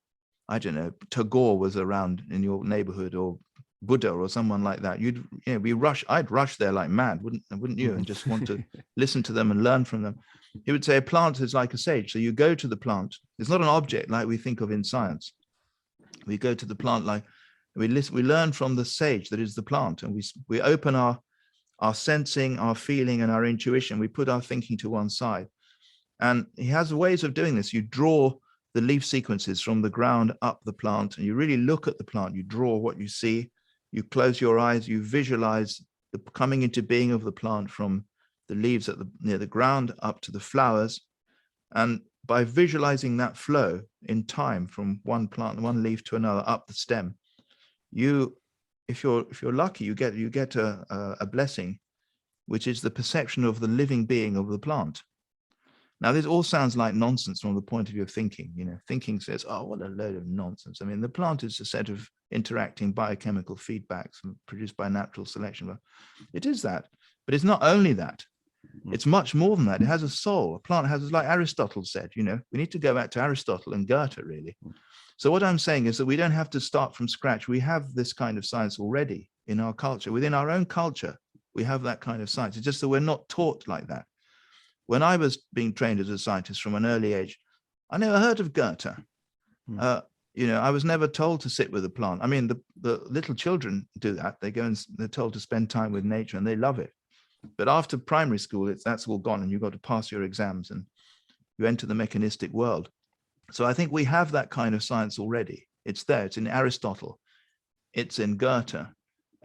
I don't know, Tagore was around in your neighborhood, or Buddha or someone like that. I'd rush there like mad, wouldn't you? And just want to listen to them and learn from them. He would say a plant is like a sage. So you go to the plant. It's not an object like we think of in science. We go to the plant like we learn from the sage that is the plant, and we open our sensing, our feeling, and our intuition. We put our thinking to one side. And he has ways of doing this. You draw the leaf sequences from the ground up the plant, and you really look at the plant. You draw what you see. You close your eyes, you visualize the coming into being of the plant from the leaves near the ground up to the flowers. And by visualizing that flow in time from one plant, one leaf to another, up the stem, if you're lucky, you get a blessing, which is the perception of the living being of the plant. Now, this all sounds like nonsense from the point of view of thinking. Thinking says, oh, what a load of nonsense. I mean, the plant is a set of interacting biochemical feedbacks produced by natural selection. But it is that, but it's not only that. It's much more than that. It has a soul. A plant has, like Aristotle said, we need to go back to Aristotle and Goethe, really. So what I'm saying is that we don't have to start from scratch. We have this kind of science already in our culture. Within our own culture, we have that kind of science. It's just that we're not taught like that. When I was being trained as a scientist from an early age, I never heard of Goethe. I was never told to sit with a plant. I mean, the little children do that. They go and they're told to spend time with nature, and they love it. But after primary school, that's all gone, and you've got to pass your exams, and you enter the mechanistic world. So I think we have that kind of science already. It's there. It's in Aristotle. It's in Goethe.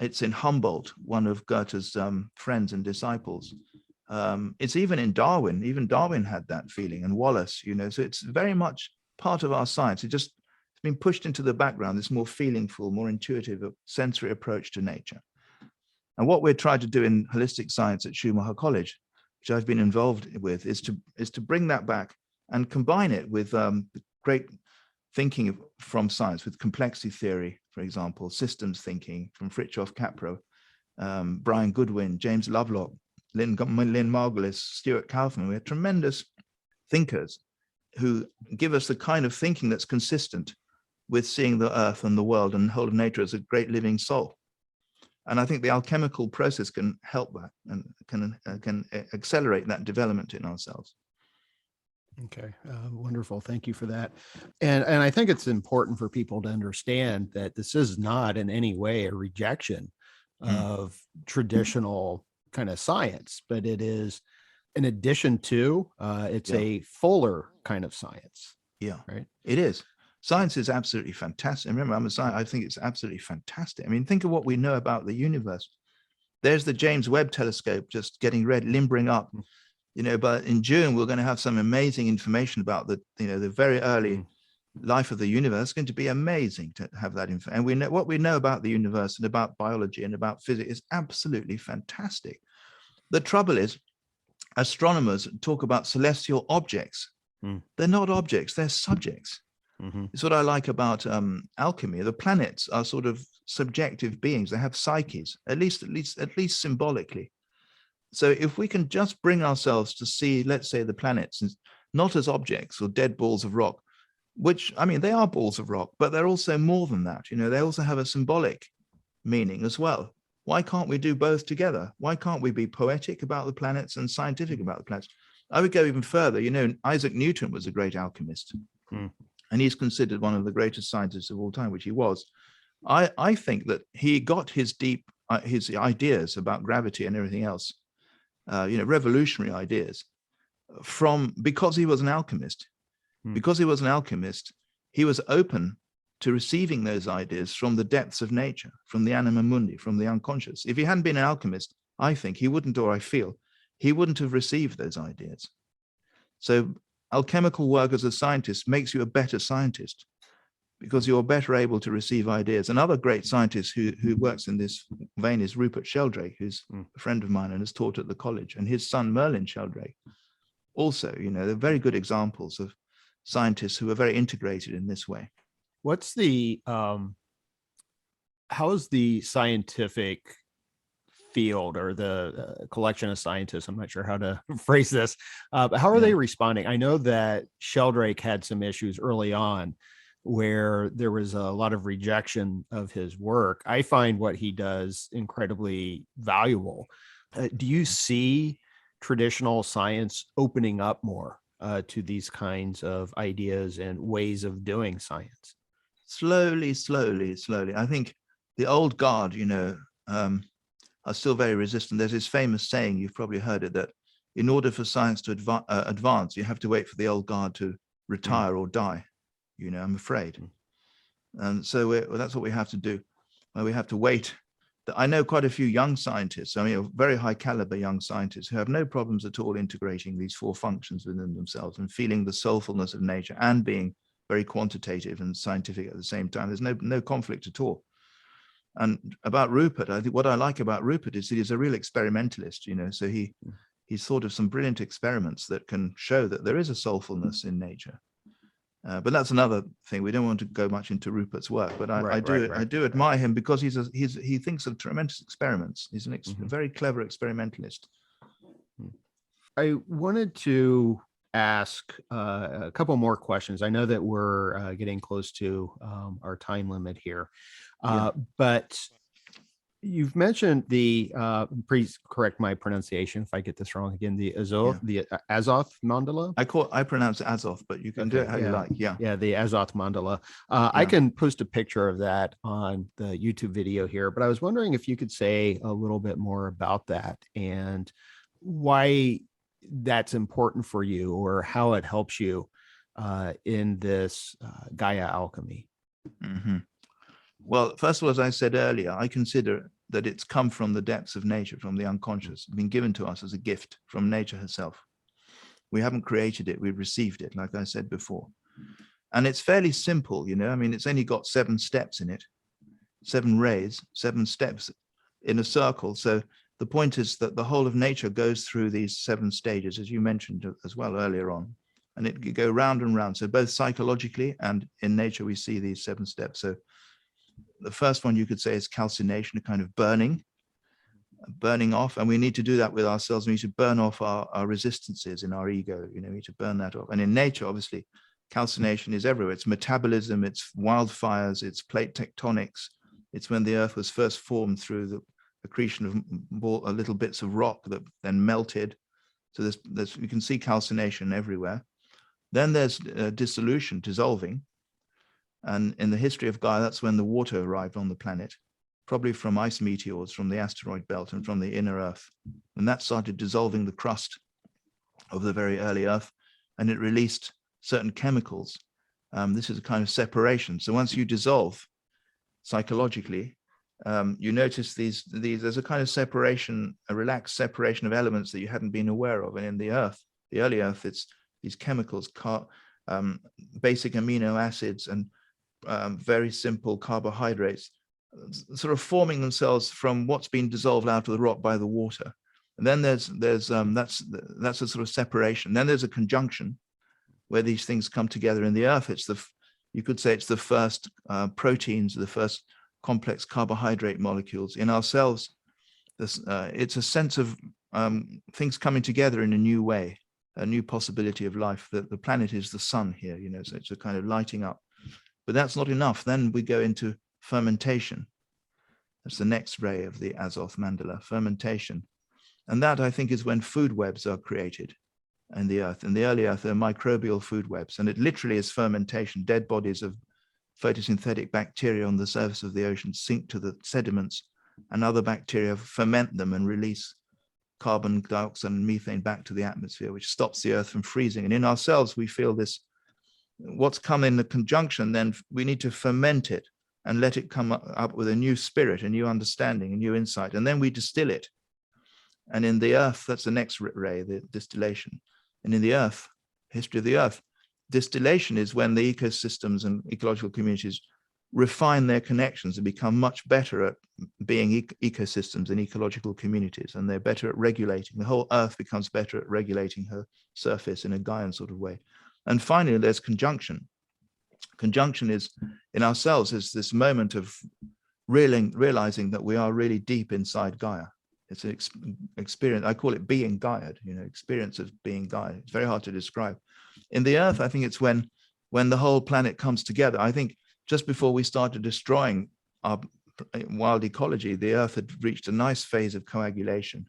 It's in Humboldt, one of Goethe's friends and disciples. It's even in Darwin. Even Darwin had that feeling, and Wallace, so it's very much part of our science. It's been pushed into the background, this more feelingful, more intuitive sensory approach to nature. And what we're trying to do in holistic science at Schumacher College, which I've been involved with, is to bring that back and combine it with great thinking from science, with complexity theory, for example, systems thinking from Fritjof Capra, Brian Goodwin, James Lovelock, Lynn Margulis, Stuart Kaufman. We have tremendous thinkers who give us the kind of thinking that's consistent with seeing the earth and the world and the whole of nature as a great living soul. And I think the alchemical process can help that and can accelerate that development in ourselves. Okay, wonderful. Thank you for that. And I think it's important for people to understand that this is not in any way a rejection of traditional kind of science, but it is in addition to, it's a fuller kind of science. Yeah, right. It is. Science is absolutely fantastic. Remember, I'm a scientist. I think it's absolutely fantastic. I mean, think of what we know about the universe. There's the James Webb telescope just getting ready, limbering up. But in June, we're going to have some amazing information about the very early life of the universe. It's going to be amazing to have that info. And we know what we know about the universe and about biology and about physics is absolutely fantastic. The trouble is, astronomers talk about celestial objects. They're not objects, they're subjects. It's what I like about alchemy. The planets are sort of subjective beings. They have psyches, at least symbolically. So if we can just bring ourselves to see, let's say, the planets not as objects or dead balls of rock, which, I mean, they are balls of rock, but they're also more than that. They also have a symbolic meaning as well. Why can't we do both together? Why can't we be poetic about the planets and scientific about the planets? I would go even further. Isaac Newton was a great alchemist, and he's considered one of the greatest scientists of all time, which he was. I think that he got his ideas about gravity and everything else, revolutionary ideas, because he was an alchemist. Because he was an alchemist, he was open to receiving those ideas from the depths of nature, from the anima mundi, from the unconscious. If he hadn't been an alchemist, I think he wouldn't, or I feel, he wouldn't have received those ideas. So alchemical work as a scientist makes you a better scientist because you're better able to receive ideas. Another great scientist who works in this vein is Rupert Sheldrake, who's a friend of mine and has taught at the college, and his son Merlin Sheldrake. Also, they're very good examples of scientists who are very integrated in this way. What's the how is the scientific field or the collection of scientists, I'm not sure how to phrase this, but how are they responding? I know that Sheldrake had some issues early on where there was a lot of rejection of his work. I find what he does incredibly valuable. Do you see traditional science opening up more to these kinds of ideas and ways of doing science? Slowly. I think the old guard, are still very resistant. There's this famous saying, you've probably heard it, that in order for science to advance, you have to wait for the old guard to retire or die. I'm afraid. And so that's what we have to do. We have to wait. I know quite a few young scientists, very high caliber young scientists who have no problems at all integrating these four functions within themselves and feeling the soulfulness of nature and being very quantitative and scientific at the same time. There's no conflict at all. And about Rupert, I think what I like about Rupert is that he's a real experimentalist, so he's thought of some brilliant experiments that can show that there is a soulfulness in nature. But that's another thing. We don't want to go much into Rupert's work, but I do admire him because he thinks of tremendous experiments. He's a very clever experimentalist. I wanted to ask a couple more questions. I know that we're getting close to our time limit here, but you've mentioned the, please correct my pronunciation if I get this wrong again, the Azoth, the Azoth mandala. I pronounce it Azoth, but you can do it how you like. Yeah, the Azoth mandala. I can post a picture of that on the YouTube video here, but I was wondering if you could say a little bit more about that and why that's important for you or how it helps you in this Gaia alchemy. Well, first of all, as I said earlier, I consider that it's come from the depths of nature, from the unconscious, been given to us as a gift from nature herself. We haven't created it, we've received it, like I said before. And it's fairly simple, it's only got 7 steps in it, 7 rays, 7 steps in a circle. So the point is that the whole of nature goes through these 7 stages, as you mentioned as well earlier on, and it can go round and round. So both psychologically and in nature, we see these 7 steps. So the first one you could say is calcination, a kind of burning off. And we need to do that with ourselves. We need to burn off our resistances in our ego. We need to burn that off. And in nature, obviously, calcination is everywhere. It's metabolism, it's wildfires, it's plate tectonics. It's when the Earth was first formed through the accretion of little bits of rock that then melted. So you can see calcination everywhere. Then there's dissolution, dissolving. And in the history of Gaia, that's when the water arrived on the planet, probably from ice meteors from the asteroid belt and from the inner Earth. And that started dissolving the crust of the very early Earth, and it released certain chemicals. This is a kind of separation. So once you dissolve psychologically, you notice there's a kind of separation, a relaxed separation of elements that you hadn't been aware of. And in the Earth, the early Earth, it's these chemicals, basic amino acids and very simple carbohydrates, sort of forming themselves from what's been dissolved out of the rock by the water. And then that's a sort of separation. Then there's a conjunction where these things come together. In the Earth, you could say it's the first proteins, the first complex carbohydrate molecules. In ourselves, it's a sense of things coming together in a new way, a new possibility of life. That the planet is the sun here, so it's a kind of lighting up. But that's not enough. Then we go into fermentation. That's the next ray of the Azoth mandala, fermentation. And that, I think, is when food webs are created in the Earth. In the early Earth, they're microbial food webs. And it literally is fermentation. Dead bodies of photosynthetic bacteria on the surface of the ocean sink to the sediments, and other bacteria ferment them and release carbon dioxide and methane back to the atmosphere, which stops the Earth from freezing. And in ourselves, we feel this, what's come in the conjunction, then we need to ferment it and let it come up with a new spirit, a new understanding, a new insight. And then we distill it. And in the Earth, that's the next ray, the distillation. And in the Earth, history of the Earth, distillation is when the ecosystems and ecological communities refine their connections and become much better at being ecosystems and ecological communities. And they're better at regulating. The whole Earth becomes better at regulating her surface in a Gaian sort of way. And finally, there's conjunction. Conjunction is, in ourselves, is this moment of realizing that we are really deep inside Gaia. It's an experience. I call it being Gaia, experience of being Gaia. It's very hard to describe. In the Earth, I think it's when the whole planet comes together. I think just before we started destroying our wild ecology, the Earth had reached a nice phase of coagulation.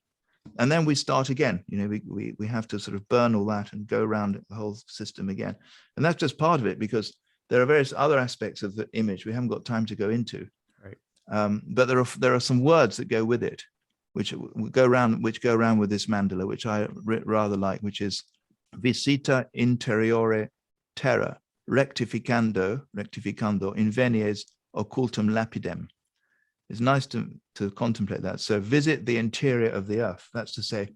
And then we start again. We have to sort of burn all that and go around the whole system again. And that's just part of it, because there are various other aspects of the image we haven't got time to go into. Right. But there are some words that go with it, which go around with this mandala, which I rather like, which is visita interiore terra, rectificando invenies occultum lapidem. It's nice to contemplate that. So visit the interior of the Earth. That's to say,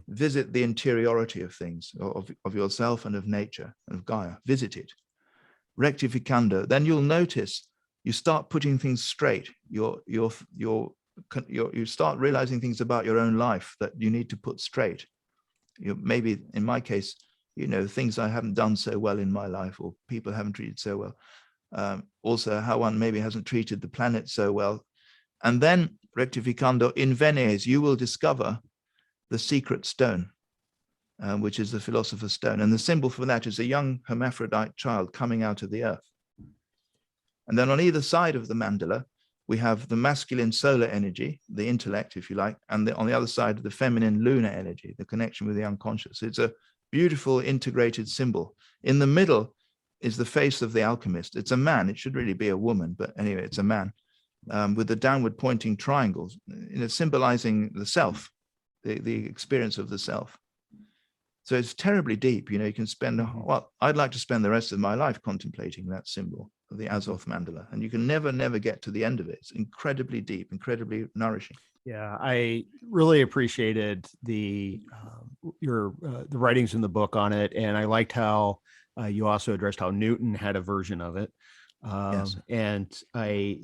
visit the interiority of things, of yourself and of nature and of Gaia. Visit it. Rectificando. Then you'll notice you start putting things straight. You start realizing things about your own life that you need to put straight. Maybe in my case, things I haven't done so well in my life, or people haven't treated so well. Also, how one maybe hasn't treated the planet so well. And then rectificando invenies, you will discover the secret stone, which is the Philosopher's Stone. And the symbol for that is a young hermaphrodite child coming out of the Earth. And then on either side of the mandala, we have the masculine solar energy, the intellect, if you like, and on the other side, the feminine lunar energy, the connection with the unconscious. It's a beautiful integrated symbol. In the middle is the face of the alchemist. It's a man. It should really be a woman, but anyway, it's a man with the downward pointing triangles, symbolizing the self, the experience of the self. So it's terribly deep. You can spend, I'd like to spend the rest of my life contemplating that symbol of the Azoth mandala, and you can never get to the end of it. It's incredibly deep, incredibly nourishing. Yeah, I really appreciated the writings in the book on it, and I liked how you also addressed how Newton had a version of it. Yes. And I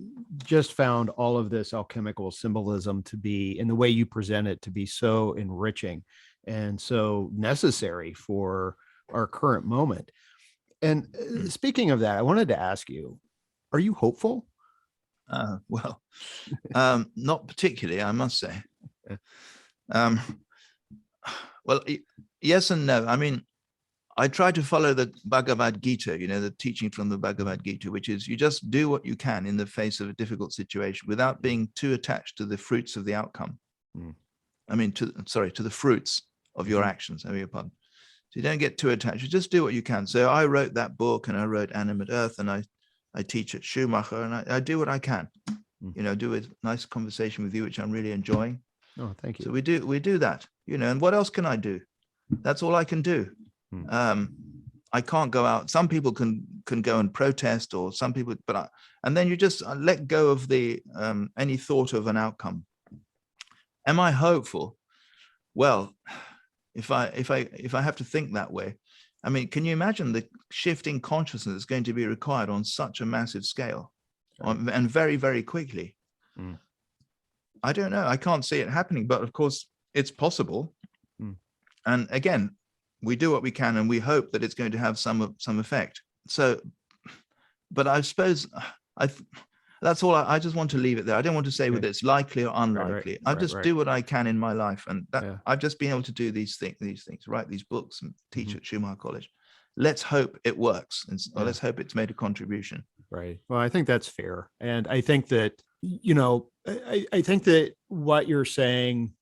just found all of this alchemical symbolism to be, in the way you present it, to be so enriching and so necessary for our current moment. And speaking of that, I wanted to ask you, are you hopeful? Well, not particularly, I must say. Well, yes and no. I mean, I try to follow the Bhagavad Gita, the teaching from the Bhagavad Gita, which is you just do what you can in the face of a difficult situation without being too attached to the fruits of the outcome. I mean, to the fruits of your actions. I beg your pardon. So you don't get too attached. You just do what you can. So I wrote that book, and I wrote Animate Earth, and I teach at Schumacher, and I do what I can. Do a nice conversation with you, which I'm really enjoying. Oh, thank you. So we do that. And what else can I do? That's all I can do. I can't go out. Some people can go and protest, or some people, and then you just let go of the any thought of an outcome. Am I hopeful? Well, if I have to think that way, I mean, can you imagine the shift in consciousness that's going to be required on such a massive scale, and very, very quickly? I don't know. I can't see it happening, but of course it's possible. And again, we do what we can, and we hope that it's going to have some effect. So, but I suppose that's all. I just want to leave it there. I don't want to say whether it's likely or unlikely. I just do what I can in my life, and I've just been able to do these things, write these books, and teach at Schumacher College. Let's hope it works, and let's hope it's made a contribution. Right. Well, I think that's fair, and I think that I think that what you're saying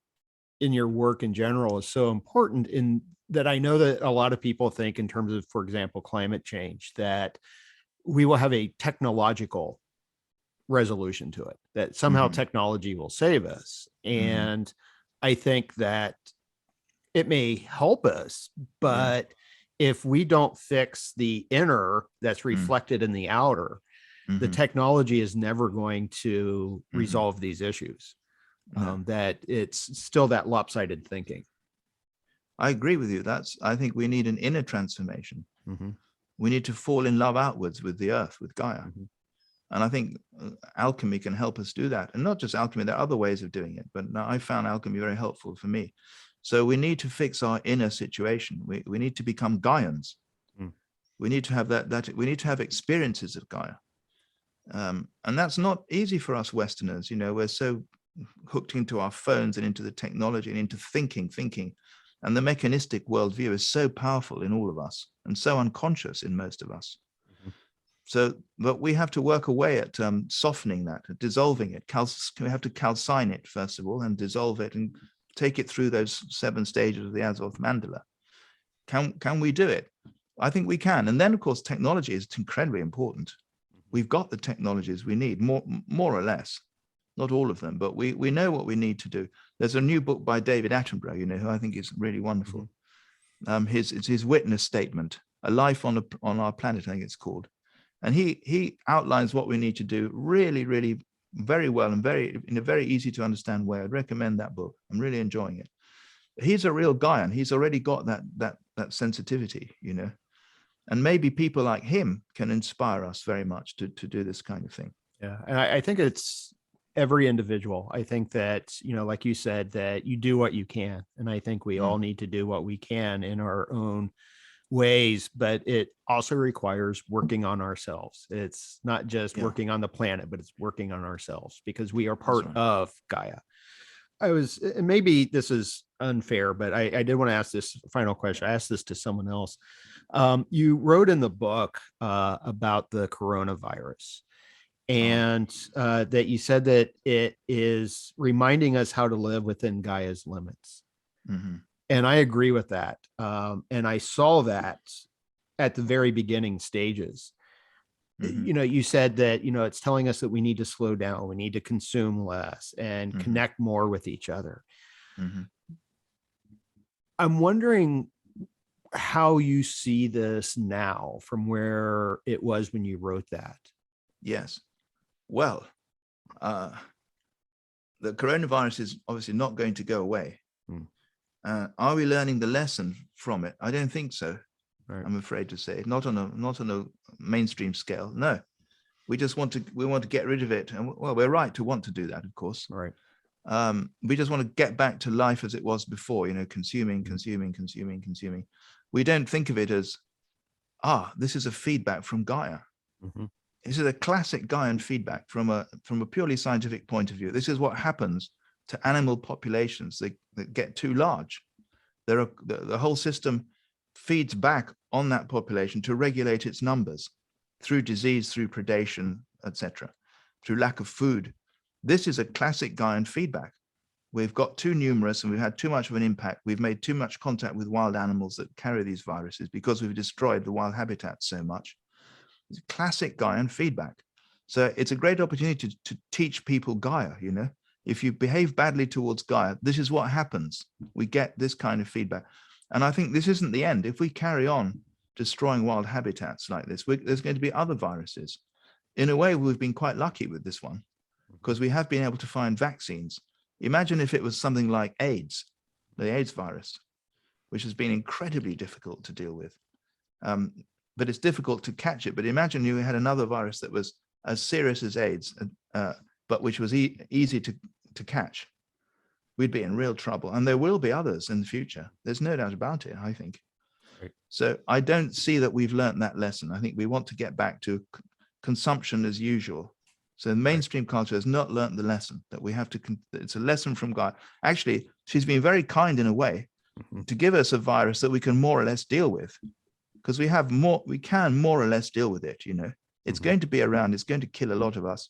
in your work in general is so important, in that I know that a lot of people think in terms of, for example, climate change, that we will have a technological resolution to it, that somehow technology will save us. And I think that it may help us, but if we don't fix the inner that's reflected in the outer, the technology is never going to resolve these issues. That it's still that lopsided thinking. I agree with you. I think we need an inner transformation. We need to fall in love outwards with the earth, with Gaia. And I think alchemy can help us do that. And not just alchemy, there are other ways of doing it, but I found alchemy very helpful for me. So we need to fix our inner situation. We need to become Gaians. We need to have we need to have experiences of Gaia. And that's not easy for us Westerners. We're so hooked into our phones and into the technology and into thinking. And the mechanistic worldview is so powerful in all of us and so unconscious in most of us. So, but we have to work away at softening that, dissolving it. We have to calcine it, first of all, and dissolve it and take it through those 7 stages of the Azoth mandala. Can we do it? I think we can. And then, of course, technology is incredibly important. We've got the technologies we need, more or less. Not all of them, but we know what we need to do. There's a new book by David Attenborough, who I think is really wonderful. It's his witness statement, A Life on Our Planet, I think it's called. And he outlines what we need to do really, really very well, and in a very easy to understand way. I'd recommend that book. I'm really enjoying it. He's a real Gaian. He's already got that sensitivity, and maybe people like him can inspire us very much to do this kind of thing. Yeah, and I think it's every individual. I think that, like you said, that you do what you can. And I think we all need to do what we can in our own ways, but it also requires working on ourselves. It's not just working on the planet, but it's working on ourselves, because we are part of Gaia. Maybe this is unfair, but I did want to ask this final question. I asked this to someone else. You wrote in the book about the coronavirus, and that you said that it is reminding us how to live within Gaia's limits. And I agree with that. And I saw that at the very beginning stages. You said that, it's telling us that we need to slow down, we need to consume less and connect more with each other. I'm wondering how you see this now from where it was when you wrote that. Yes. Well, the coronavirus is obviously not going to go away. Are we learning the lesson from it? I don't think so. Right. I'm afraid to say, not on a mainstream scale. No, we want to get rid of it, and well, we're right to want to do that, of course. Right. We just want to get back to life as it was before. Consuming. We don't think of it as, this is a feedback from Gaia. This is a classic Gaian feedback from a purely scientific point of view. This is what happens to animal populations that get too large. The whole system feeds back on that population to regulate its numbers through disease, through predation, etc., through lack of food. This is a classic Gaian feedback. We've got too numerous and we've had too much of an impact. We've made too much contact with wild animals that carry these viruses because we've destroyed the wild habitat so much. It's classic Gaian feedback. So it's a great opportunity to teach people Gaia, you know. If you behave badly towards Gaia, this is what happens. We get this kind of feedback. And I think this isn't the end. If we carry on destroying wild habitats like this, there's going to be other viruses. In a way, we've been quite lucky with this one because we have been able to find vaccines. Imagine if it was something like AIDS, the AIDS virus, which has been incredibly difficult to deal with. But it's difficult to catch it. But imagine you had another virus that was as serious as AIDS, but which was easy to catch. We'd be in real trouble. And there will be others in the future. There's no doubt about it, I think. Right. So I don't see that we've learned that lesson. I think we want to get back to consumption as usual. So the mainstream culture has not learned the lesson that we have to, it's a lesson from God. Actually, she's been very kind in a way to give us a virus that we can more or less deal with, because we can more or less deal with it, you know. It's going to be around, it's going to kill a lot of us,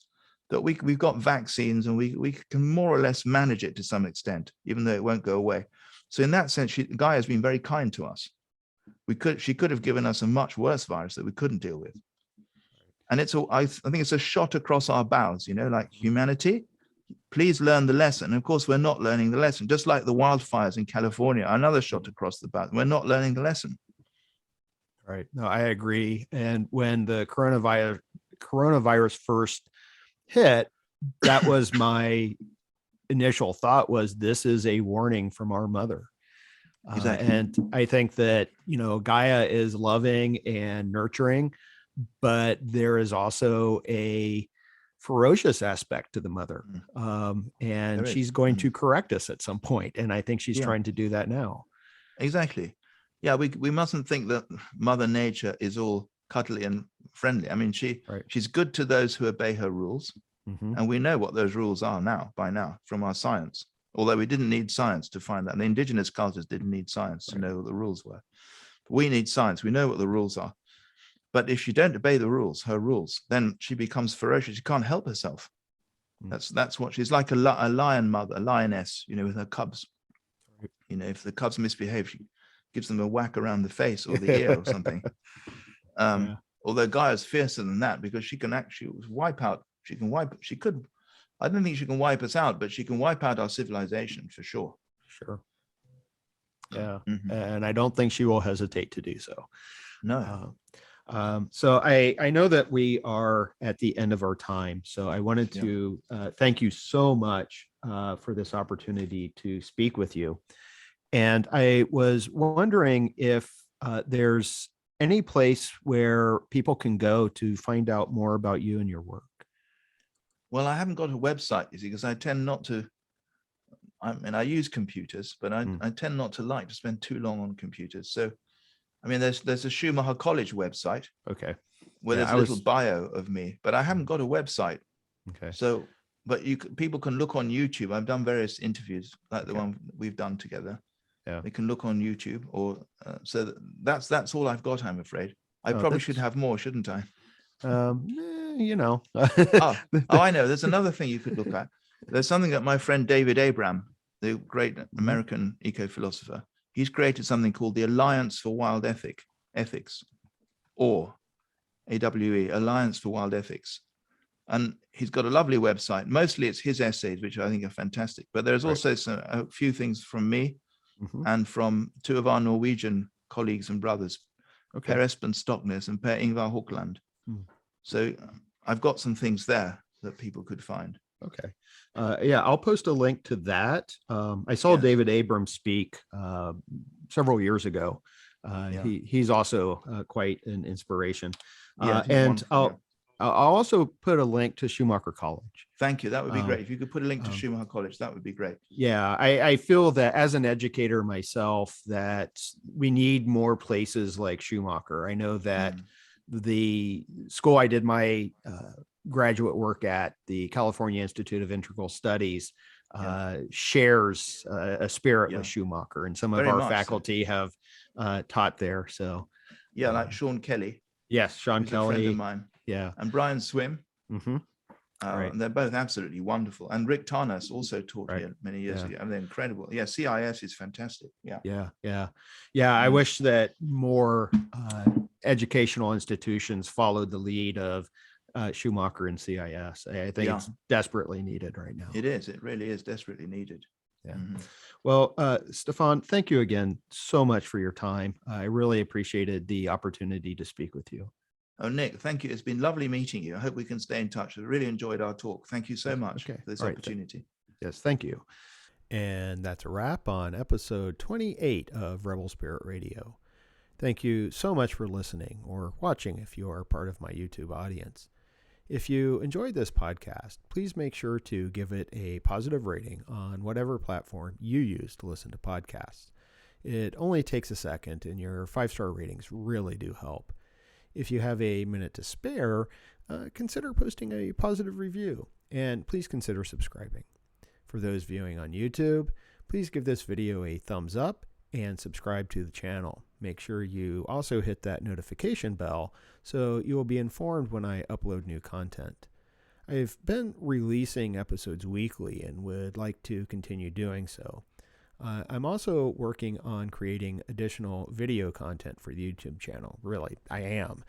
but we've got vaccines and we can more or less manage it to some extent, even though it won't go away. So in that sense, Gaia has been very kind to us. She could have given us a much worse virus that we couldn't deal with. And I think it's a shot across our bows, you know, like humanity, please learn the lesson. And of course, we're not learning the lesson, just like the wildfires in California, another shot across the bow. We're not learning the lesson. Right. No, I agree. And when the coronavirus first hit, that was my initial thought was this is a warning from our mother. Exactly. And I think that, you know, Gaia is loving and nurturing, but there is also a ferocious aspect to the mother. And she's going to correct us at some point. And I think she's trying to do that now. Exactly. Yeah, we mustn't think that Mother Nature is all cuddly and friendly. I mean, she's good to those who obey her rules. And we know what those rules are by now from our science, although we didn't need science to find that. The indigenous cultures didn't need science to know what the rules were. But we need science. We know what the rules are. But if you don't obey the rules, her rules, then she becomes ferocious. She can't help herself. That's what she's like, a lion mother, a lioness, you know, with her cubs. You know, if the cubs misbehave, she gives them a whack around the face or the ear or something. Although Gaia's fiercer than that, because she can actually wipe out, I don't think she can wipe us out, but she can wipe out our civilization for sure. Sure. Yeah. And I don't think she will hesitate to do so. No. So I know that we are at the end of our time. So I wanted to thank you so much for this opportunity to speak with you. And I was wondering if there's any place where people can go to find out more about you and your work. Well, I haven't got a website, you see, because I tend not to, I use computers, but I tend not to like to spend too long on computers. So, I mean, there's a Schumacher College website. Okay. Where there's a little bio of me, but I haven't got a website. Okay. So, but people can look on YouTube. I've done various interviews like the one we've done together. Yeah. They can look on YouTube so that's all I've got, I'm afraid. I probably should have more, shouldn't I? You know. I know. There's another thing you could look at. There's something that my friend David Abram, the great American eco-philosopher, he's created something called the Alliance for Wild Ethics, or AWE, Alliance for Wild Ethics. And he's got a lovely website. Mostly it's his essays, which I think are fantastic. But there's also a few things from me and from two of our Norwegian colleagues and brothers, Per Espen Stoknes and Per Ingvar Hokland. So I've got some things there that people could find. Okay. Yeah, I'll post a link to that. I saw David Abrams speak several years ago. He's also quite an inspiration. And I'll also put a link to Schumacher College. Thank you. That would be great. If you could put a link to Schumacher College, that would be great. Yeah, I feel that as an educator myself, that we need more places like Schumacher. I know that the school I did my graduate work at, the California Institute of Integral Studies, shares a spirit Yeah. with Schumacher, and some of Very our much so. faculty have taught there. So Yeah, like Sean Kelly, yes, Sean who's a friend of Kelly. mine, Yeah. and Brian Swim. Mm-hmm. Right. And they're both absolutely wonderful. And Rick Tarnas also taught Right. here many years Yeah. ago. And they're incredible. Yeah, CIS is fantastic. Yeah. Yeah. I wish that more educational institutions followed the lead of Schumacher and CIS. I think it's desperately needed right now. It is. It really is desperately needed. Yeah. Mm-hmm. Well, Stephan, thank you again so much for your time. I really appreciated the opportunity to speak with you. Oh, Nick, thank you. It's been lovely meeting you. I hope we can stay in touch. I really enjoyed our talk. Thank you so much for this opportunity. Yes, thank you. And that's a wrap on episode 28 of Rebel Spirit Radio. Thank you so much for listening or watching if you are part of my YouTube audience. If you enjoyed this podcast, please make sure to give it a positive rating on whatever platform you use to listen to podcasts. It only takes a second, and your 5-star ratings really do help. If you have a minute to spare, consider posting a positive review, and please consider subscribing. For those viewing on YouTube, please give this video a thumbs up and subscribe to the channel. Make sure you also hit that notification bell so you will be informed when I upload new content. I've been releasing episodes weekly and would like to continue doing so. I'm also working on creating additional video content for the YouTube channel. Really, I am.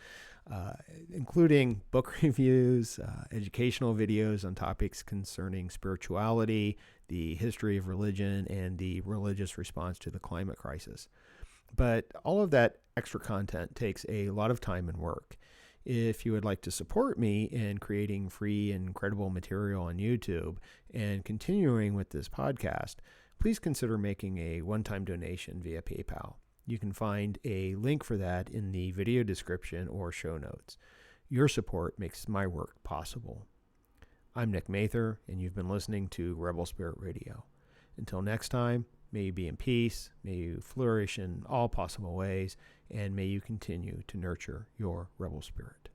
Including book reviews, educational videos on topics concerning spirituality, the history of religion, and the religious response to the climate crisis. But all of that extra content takes a lot of time and work. If you would like to support me in creating free and credible material on YouTube and continuing with this podcast, please consider making a one-time donation via PayPal. You can find a link for that in the video description or show notes. Your support makes my work possible. I'm Nick Mather, and you've been listening to Rebel Spirit Radio. Until next time, may you be in peace, may you flourish in all possible ways, and may you continue to nurture your rebel spirit.